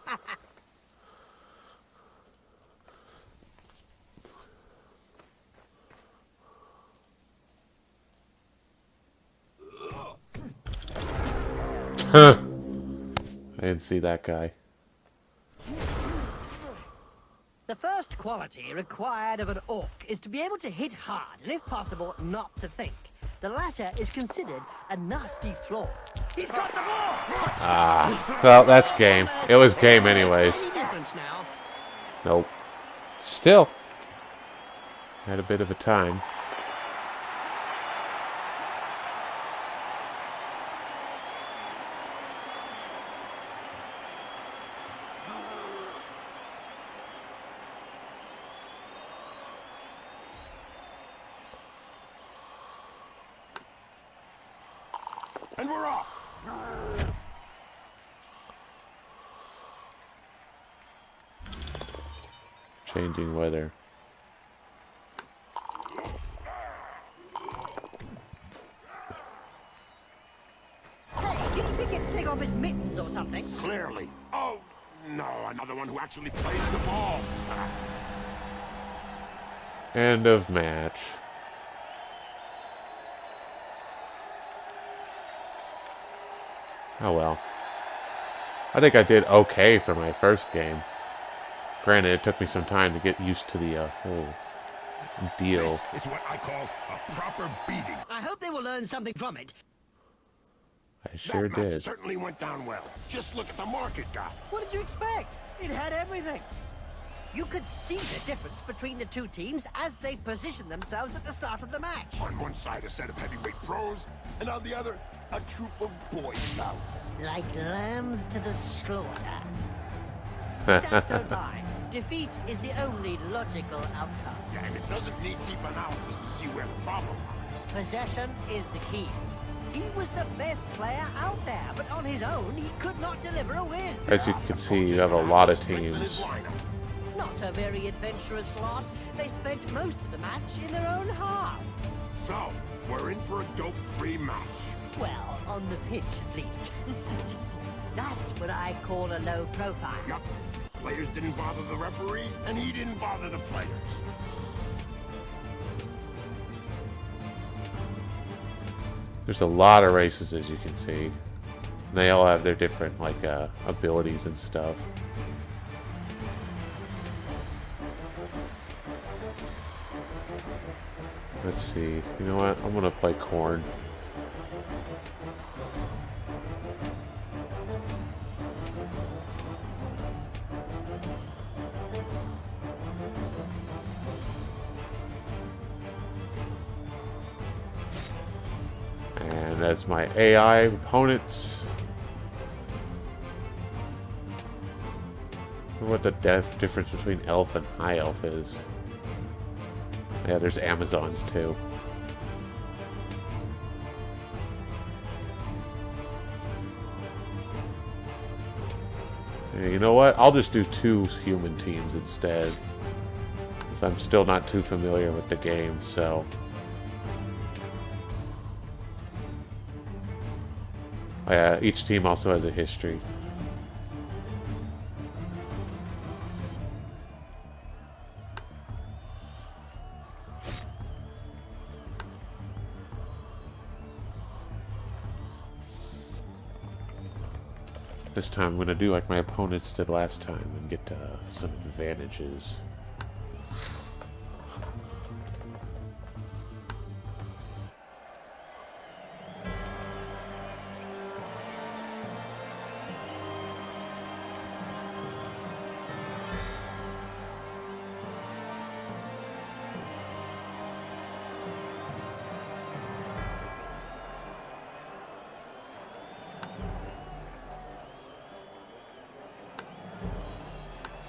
I didn't see that guy. The first quality required of an orc is to be able to hit hard, and if possible, not to think. The latter is considered a nasty flaw. He's got the ball! Well, that's game. It was game anyways. Any difference now? Nope. Still. Had a bit of a time. And we're off. Changing weather. Hey, did he forget to take off his mittens or something? Clearly. Oh, no, another one who actually plays the ball. End of match. Oh well. I think I did okay for my first game. Granted, it took me some time to get used to the whole deal. This is what I call a proper beating. I hope they will learn something from it. I sure That match did. certainly went down well. Just look at the market, guy. What did you expect? It had everything. You could see the difference between the two teams as they positioned themselves at the start of the match. On one side, a set of heavyweight pros, and on the other, a troop of Boy Scouts. Like lambs to the slaughter. Stats don't lie. Defeat is the only logical outcome. Yeah, and it doesn't need deep analysis to see where the problem lies. Possession is the key. He was the best player out there, but on his own, he could not deliver a win. As you can see, you have a lot of teams. Not a very adventurous lot. They spent most of the match in their own half. So, we're in for a dope-free match. Well, on the pitch at least. That's what I call a low profile. Yup. Players didn't bother the referee, and he didn't bother the players. There's a lot of races, as you can see. They all have their different, like, abilities and stuff. Let's see. You know what? I'm gonna play Corn. And as my AI opponents. I wonder what the difference between elf and high elf is. Yeah, there's Amazons too. Yeah, you know what? I'll just do 2 human teams instead. Because I'm still not too familiar with the game, so. Oh, yeah, each team also has a history. This time I'm going to do like my opponents did last time and get some advantages.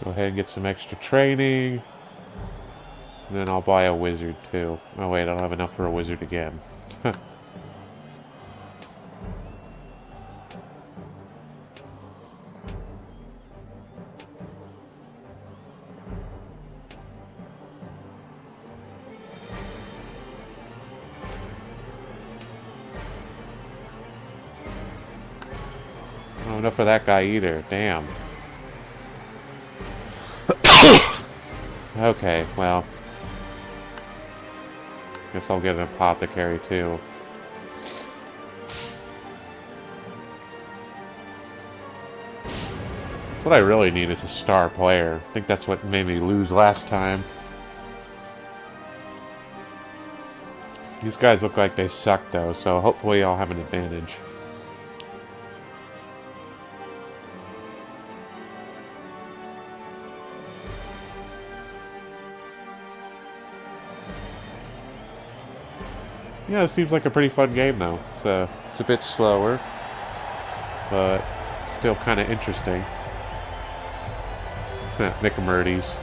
Go ahead and get some extra training. And then I'll buy a wizard too. Oh wait, I don't have enough for a wizard again. Not enough for that guy either. Damn. Okay, well. Guess I'll get an apothecary too. That's what I really need is a star player. I think that's what made me lose last time. These guys look like they suck though, so hopefully I'll have an advantage. Yeah, it seems like a pretty fun game though. It's a bit slower, but it's still kind of interesting. McMurdy's.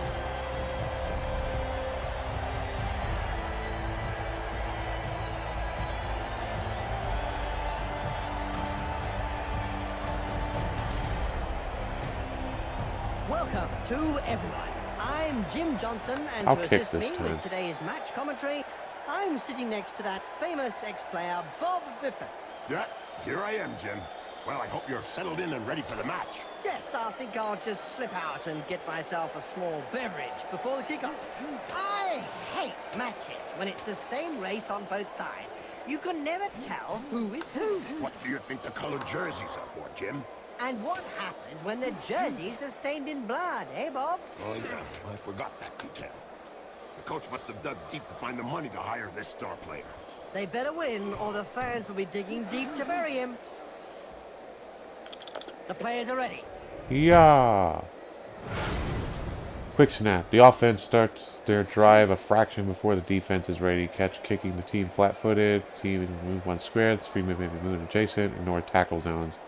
Welcome to everyone. I'm Jim Johnson, and I'll to kick assist this me time. with today's match commentary, I'm sitting next to that famous ex-player, Bob Biffin. Yeah, here I am, Jim. Well, I hope you're settled in and ready for the match. Yes, I think I'll just slip out and get myself a small beverage before the kickoff. I hate matches when it's the same race on both sides. You can never tell who is who. What do you think the colored jerseys are for, Jim? And what happens when the jerseys are stained in blood, eh, Bob? Oh, yeah, I forgot that detail. The coach must have dug deep to find the money to hire this star player. They better win, or the fans will be digging deep to bury him. The players are ready. Yeah. Quick snap. The offense starts their drive a fraction before the defense is ready. Catch kicking the team flat-footed. Team move one square. It's free maybe move adjacent. Ignore tackle zones.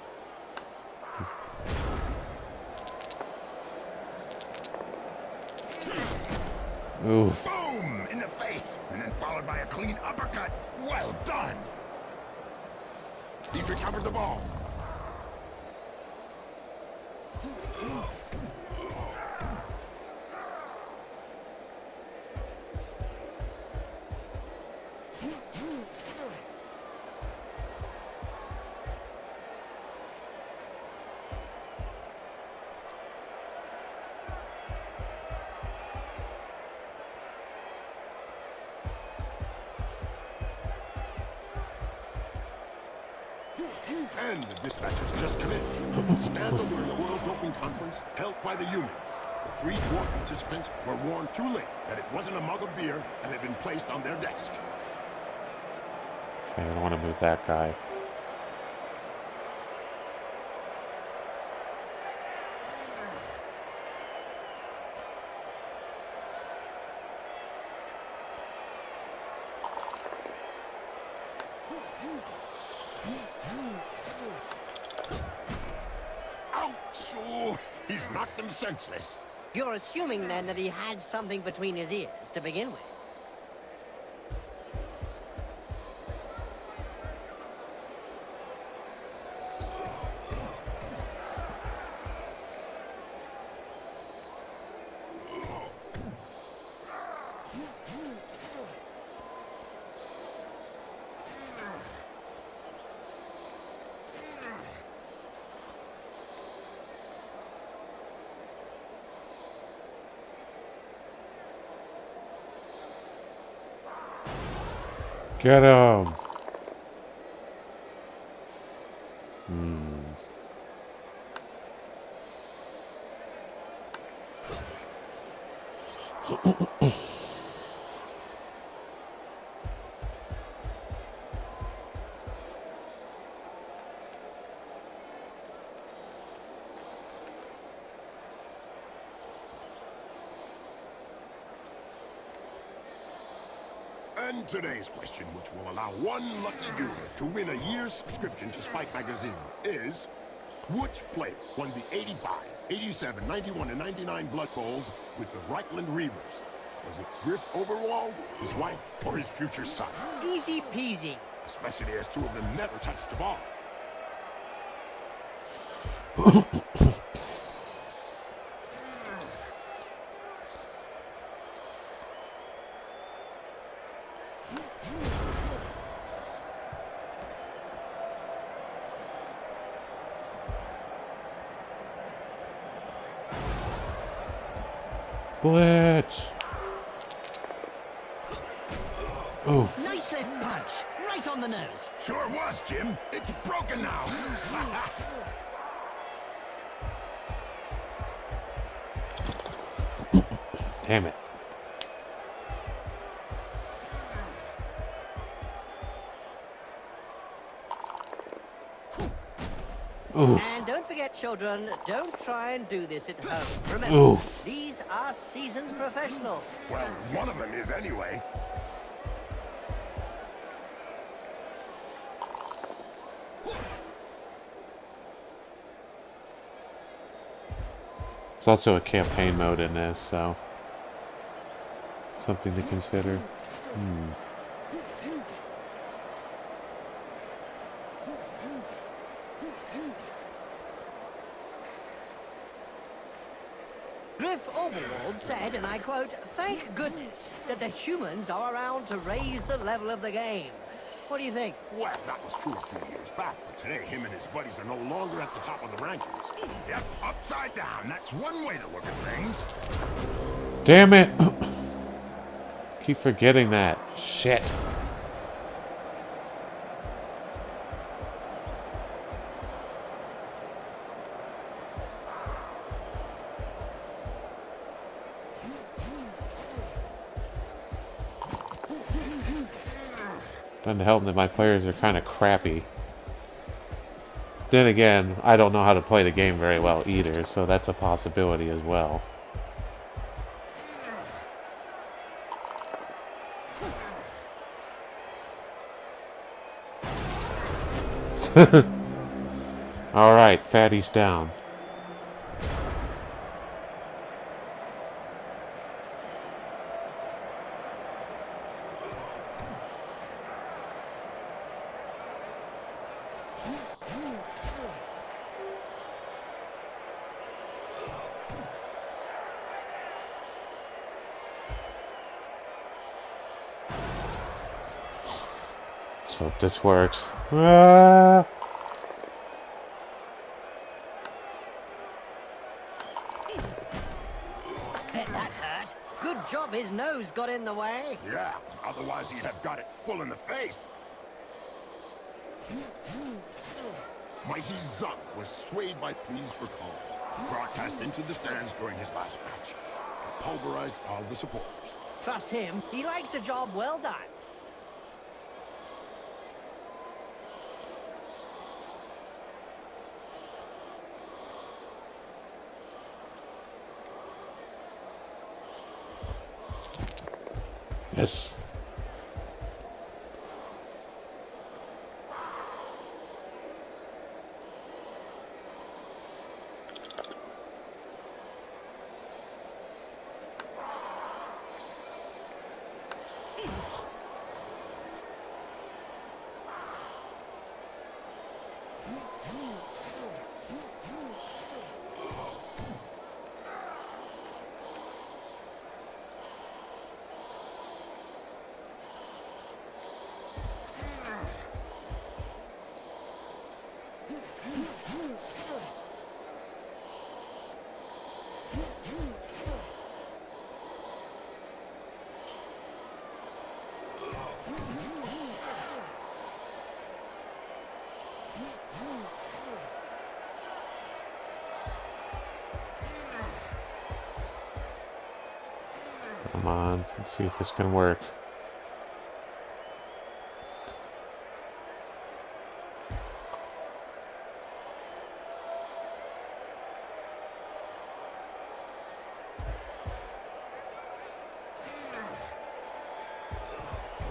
Oof. Boom! In the face, and then followed by a clean uppercut. Well done! He's recovered the ball. And the dispatchers just come in. Scandal during the World Doping Conference held by the unions. The three dwarf participants were warned too late that it wasn't a mug of beer that had been placed on their desk. Okay, I don't want to move that guy. Ouch! Oh, he's knocked him senseless. You're assuming, then, that he had something between his ears to begin with. Get him! And today's question, which will allow one lucky viewer to win a year's subscription to Spike Magazine, is which player won the 85, 87, 91, and 99 Blood Bowls with the Reichland Reavers? Was it Griff Overwald, his wife, or his future son? Easy peasy. Especially as two of them never touched the ball. Blitz! Oof. Nice left punch, right on the nose. Sure was, Jim. It's broken now. Damn it. Oof. And don't forget, children, don't try and do this at home. Remember, Oof. these are seasoned professionals. Well, one of them is anyway. There's also a campaign mode in this, so something to consider. Griff Overwald said, and I quote, "Thank goodness that the humans are around to raise the level of the game." What do you think? Well, that was true a few years back, but today him and his buddies are no longer at the top of the rankings. Yep, upside down. That's one way to look at things. Damn it! Keep forgetting that. Shit. Doesn't help that my players are kind of crappy. Then again, I don't know how to play the game very well either, so that's a possibility as well. Alright, fatty's down. Let's hope this works. Ah! Bet that hurt. Good job his nose got in the way. Yeah, otherwise he'd have got it full in the face. Mighty Zuck was swayed by pleas for calling. Broadcast into the stands during his last match. Pulverized all the supporters. Trust him. He likes a job well done. Yes. Come on, let's see if this can work.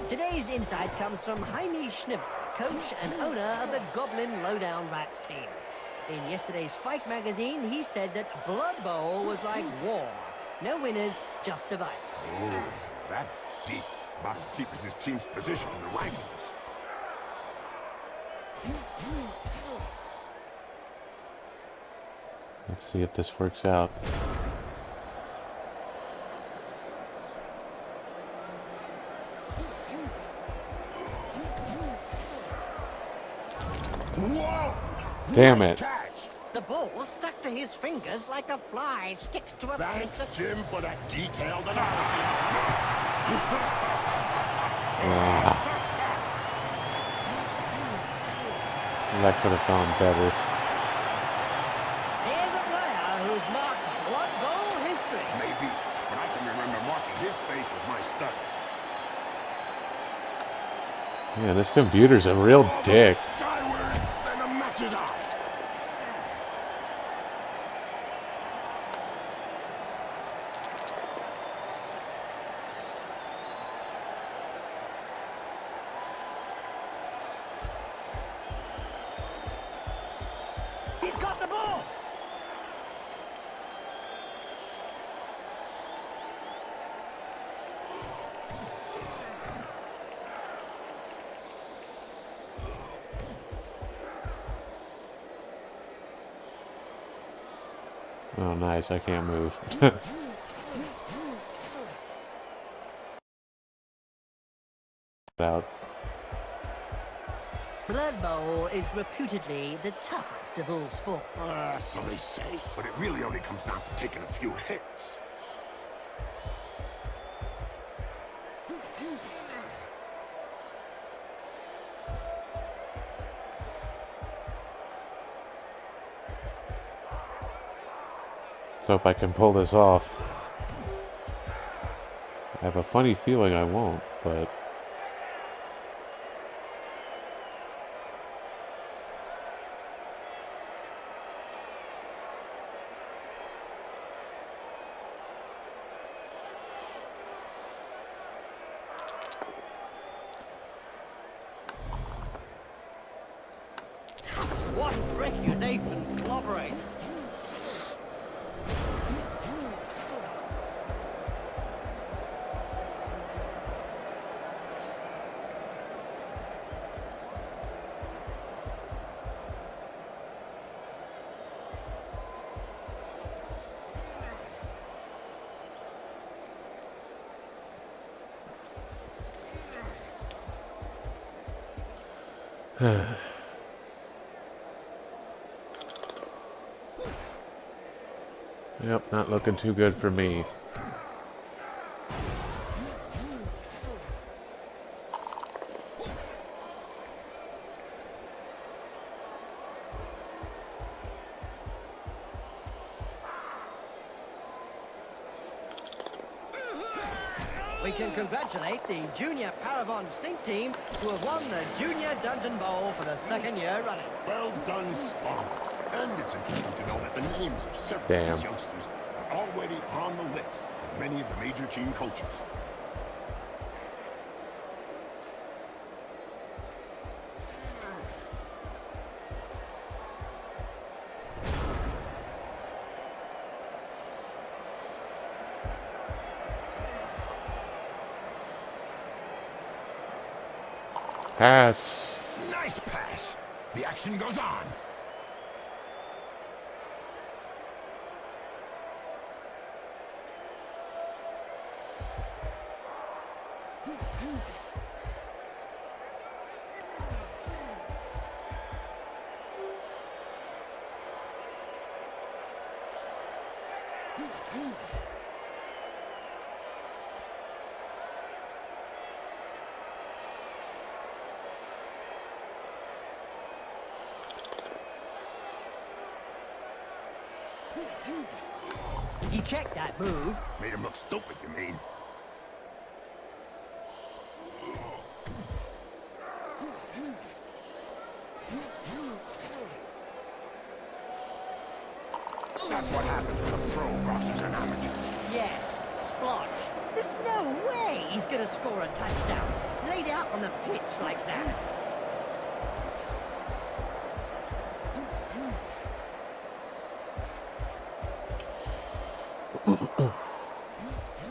Today's insight comes from Jaime Schnivel, coach and owner of the Goblin Lowdown Rats team. In yesterday's Spike magazine, he said that Blood Bowl was like war. No winners, just survivors. Oh, that's deep. About as deep as his team's position in the rankings. Let's see if this works out. Whoa! Damn it. Catch! The ball stuck to his fingers like a fly sticks to a piece Thanks, of... Jim, for that detailed analysis. That could have gone better. Here's a player who's marked Blood Bowl history. Maybe, but I can remember marking his face with my studs. Yeah, this computer's a real dick. Skywards, and the match is on. He's got the ball. Oh, nice. I can't move. Out. Blood Bowl is reputedly the toughest of all sports. So they say, but it really only comes down to taking a few hits. Let's hope I can pull this off. I have a funny feeling I won't, but... What wreck you, Nathan? Clobbering. Yep, not looking too good for me. We can congratulate the Junior Paravon Stink team who have won the Junior Dungeon Bowl for the second year running. Well done, Spartans. And it's interesting to know that the names of several Damn. of these youngsters are already on the lips of many of the major team coaches. Pass. Nice pass. The action goes on. He checked that move. Made him look stupid, you mean? That's what happens when a pro crosses an amateur. Yes, splotch. There's no way he's gonna score a touchdown. Laid out on the pitch like that.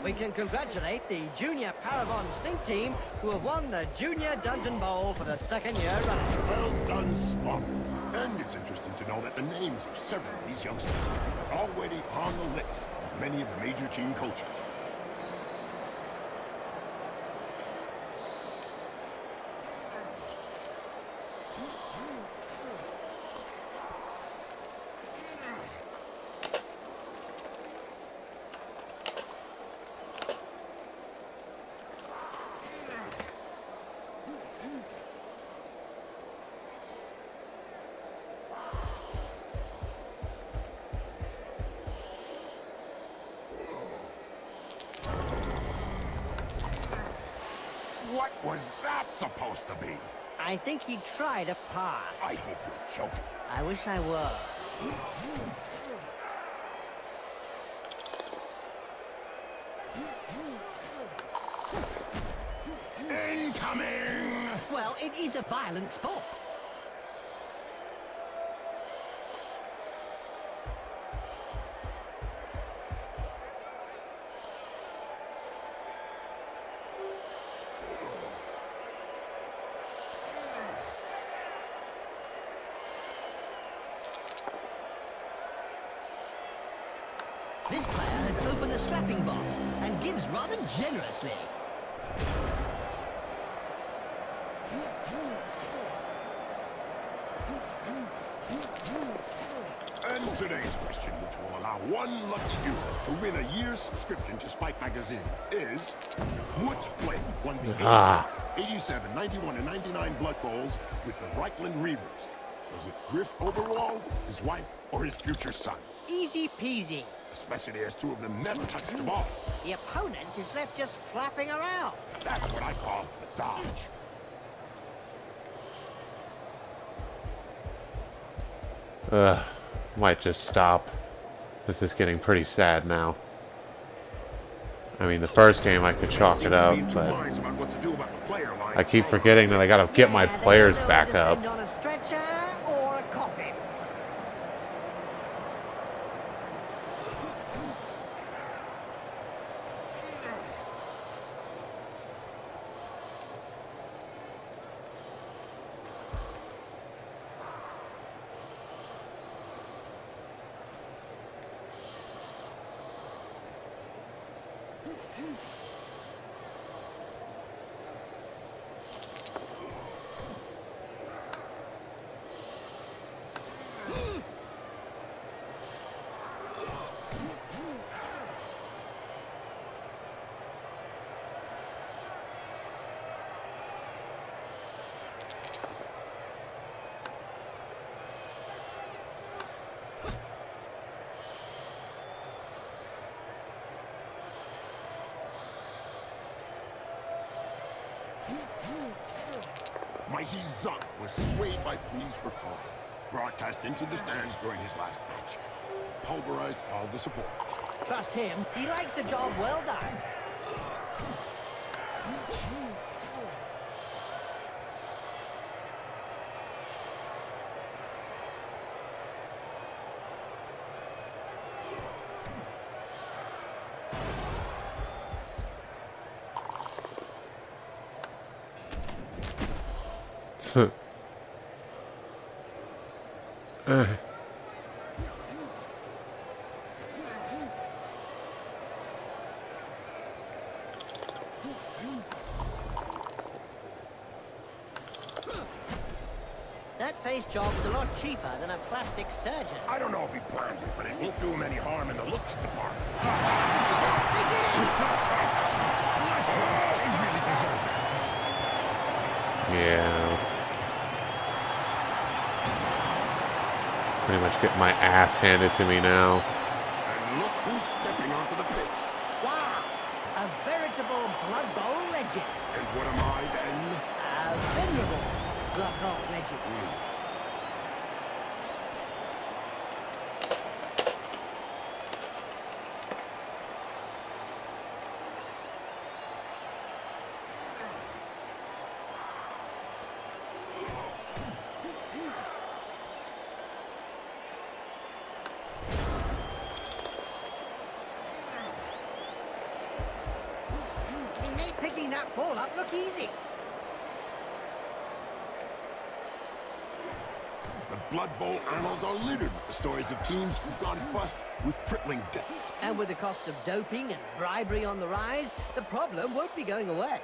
We can congratulate the Junior Paravon Stink team who have won the Junior Dungeon Bowl for the second year running. Well done, Spartans. And it's interesting to know that the names of several of these youngsters are already on the lips of many of the major team coaches. was that supposed to be? I think he tried a pass. I hope you're joking. I wish I was. Incoming! Well, it is a violent sport. This player has opened the slapping box and gives rather generously. And today's question, which will allow one lucky viewer to win a year's subscription to Spike Magazine, is which player won the 87, 91, and 99 Blood Bowls with the Reichland Reavers? Was it Griff Oberwald, his wife, or his future son? Easy peasy. Especially as two of them never touched the ball. The opponent is left just flapping around. That's what I call a dodge. Might just stop. This is getting pretty sad now. I mean, the first game I could chalk it up, but I keep forgetting that I gotta get my players back up. On a stretcher or a coffin. Mighty Zuck was swayed by pleas for home, broadcast into the stands during his last match. Pulverized all the supporters. Trust him. He likes a job well done. That face job's a lot cheaper than a plastic surgeon. I don't know if he planned it, but it won't do him any harm in the looks department. They did it! Nice one. He really deserved it. Yeah. Pretty much get my ass handed to me now. And look who's stepping onto the pitch. Wow! A veritable Blood Bowl legend. And what am I then? A venerable Blood Bowl legend. He made picking that ball up look easy. The Blood Bowl annals are littered with the stories of teams who've gone bust with crippling debts. And with the cost of doping and bribery on the rise, the problem won't be going away.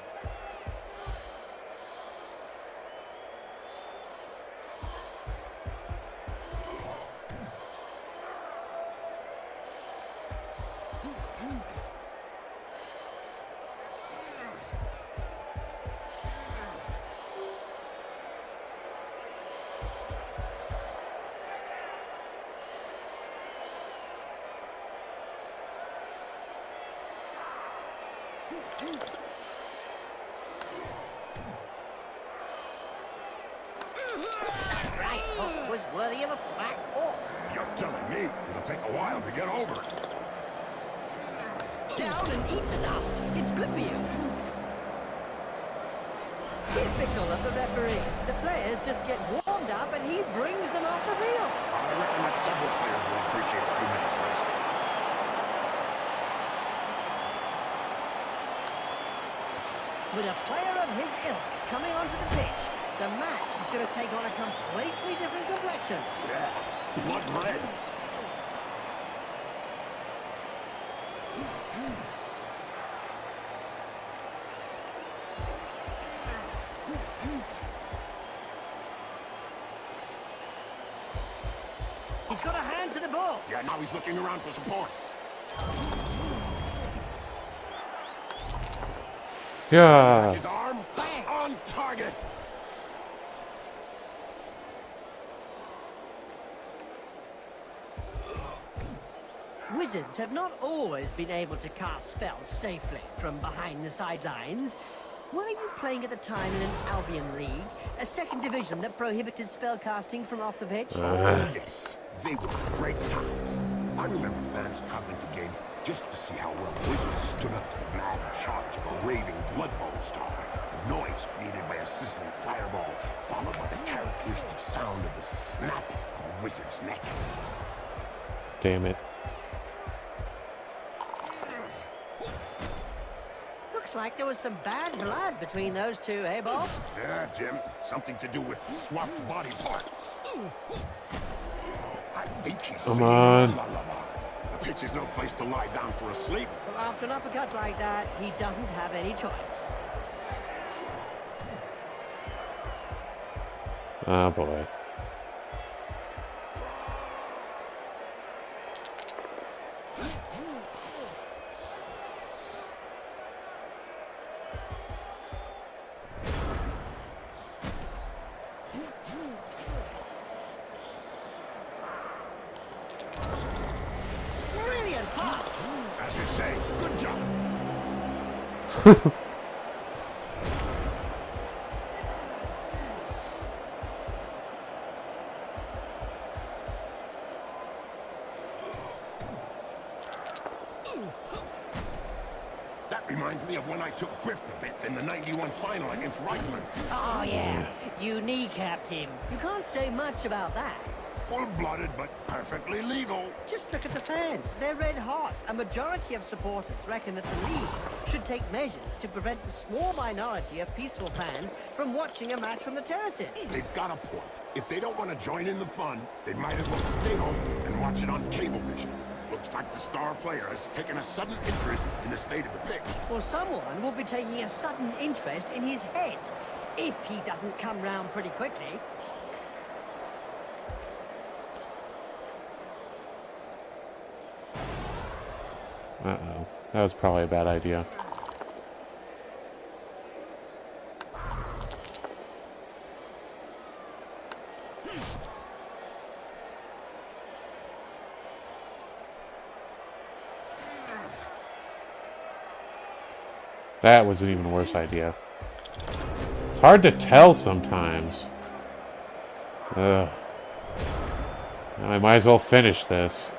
is worthy of a Black Hawk. You're telling me it'll take a while to get over. Down and eat the dust. It's good for you. Typical of the referee. The players just get warmed up and he brings them off the field. I reckon that several players will appreciate a few minutes rest. With a player of his ilk coming onto the pitch, the match is going to take on a completely different complexion. Yeah, blood red. He's got a hand to the ball. Yeah, now he's looking around for support. Yeah. His arm on target. Wizards have not always been able to cast spells safely from behind the sidelines. Were you playing at the time in an Albion League, a second division that prohibited spellcasting from off the pitch? Oh, yes. They were great times. I remember fans traveling to games just to see how well Wizards stood up to the mad charge of a raving Blood Bowl star. The noise created by a sizzling fireball, followed by the characteristic sound of the snapping of a wizard's neck. Damn it. Looks like there was some bad blood between those two, eh, Bob? Yeah, Jim. Something to do with swapped body parts. I think he's Come saying on. la la la. The pitch is no place to lie down for a sleep. Well, after an uppercut like that, he doesn't have any choice. Oh boy. Brilliant pass! As you say, good job. That reminds me of when I took Griff to bits in the 91 final against Reichman. Oh, yeah. You kneecapped him. You can't say much about that. Full-blooded, but perfectly legal. Just look at the fans. They're red hot. A majority of supporters reckon that the league should take measures to prevent the small minority of peaceful fans from watching a match from the terraces. They've got a point. If they don't want to join in the fun, they might as well stay home and watch it on Cablevision. Looks like the star player has taken a sudden interest in the state of the pitch. Or someone will be taking a sudden interest in his head, if he doesn't come round pretty quickly. Uh-oh. That was probably a bad idea. That was an even worse idea. It's hard to tell sometimes. Ugh. I might as well finish this.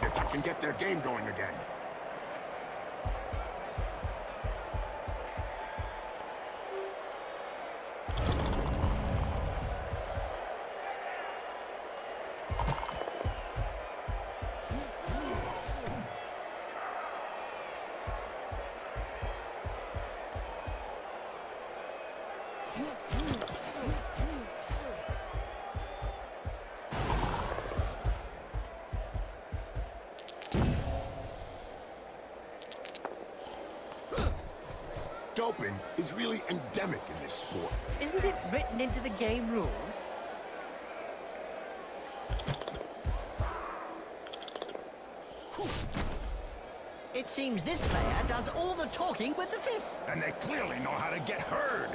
If I can get their game going again. Doping is really endemic in this sport. Isn't it written into the game rules? It seems this player does all the talking with the fists. And they clearly know how to get heard.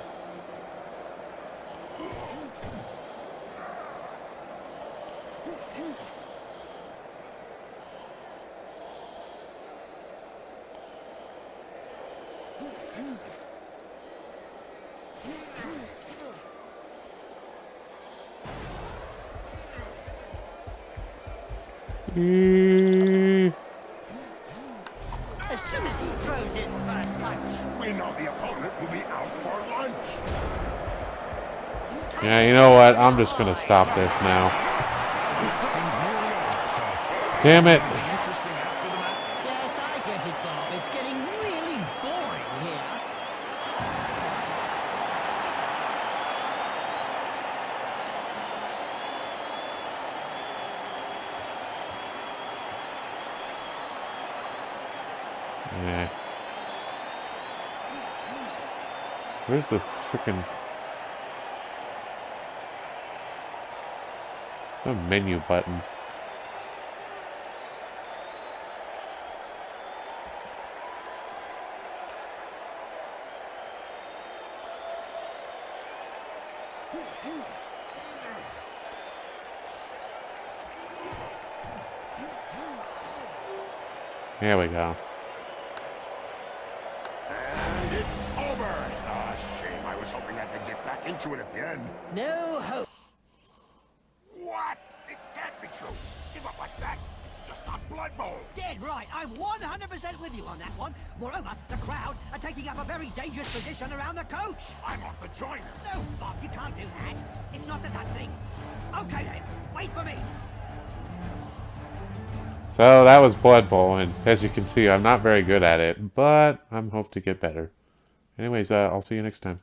As soon as he throws his first punch. We know the opponent will be out for lunch. Yeah, you know what? I'm just gonna stop this now. Things nearly over, so Damn it. interesting after the match. Yes, I get it, Bob. It's getting really boring here. Yeah. Where's the frickin'... There's no menu button. There we go. And it's over. Ah, shame. I was hoping I could get back into it at the end. No hope. What? It can't be true. Give up like that. It's just not Blood Bowl. Dead right. I'm 100% with you on that one. Moreover, the crowd are taking up a very dangerous position around the coach. I'm off the joiner. No, Bob, you can't do that. It's not the done thing. Okay then, wait for me. So that was Blood Bowl, and as you can see, I'm not very good at it, but I'm hope to get better. Anyways, I'll see you next time.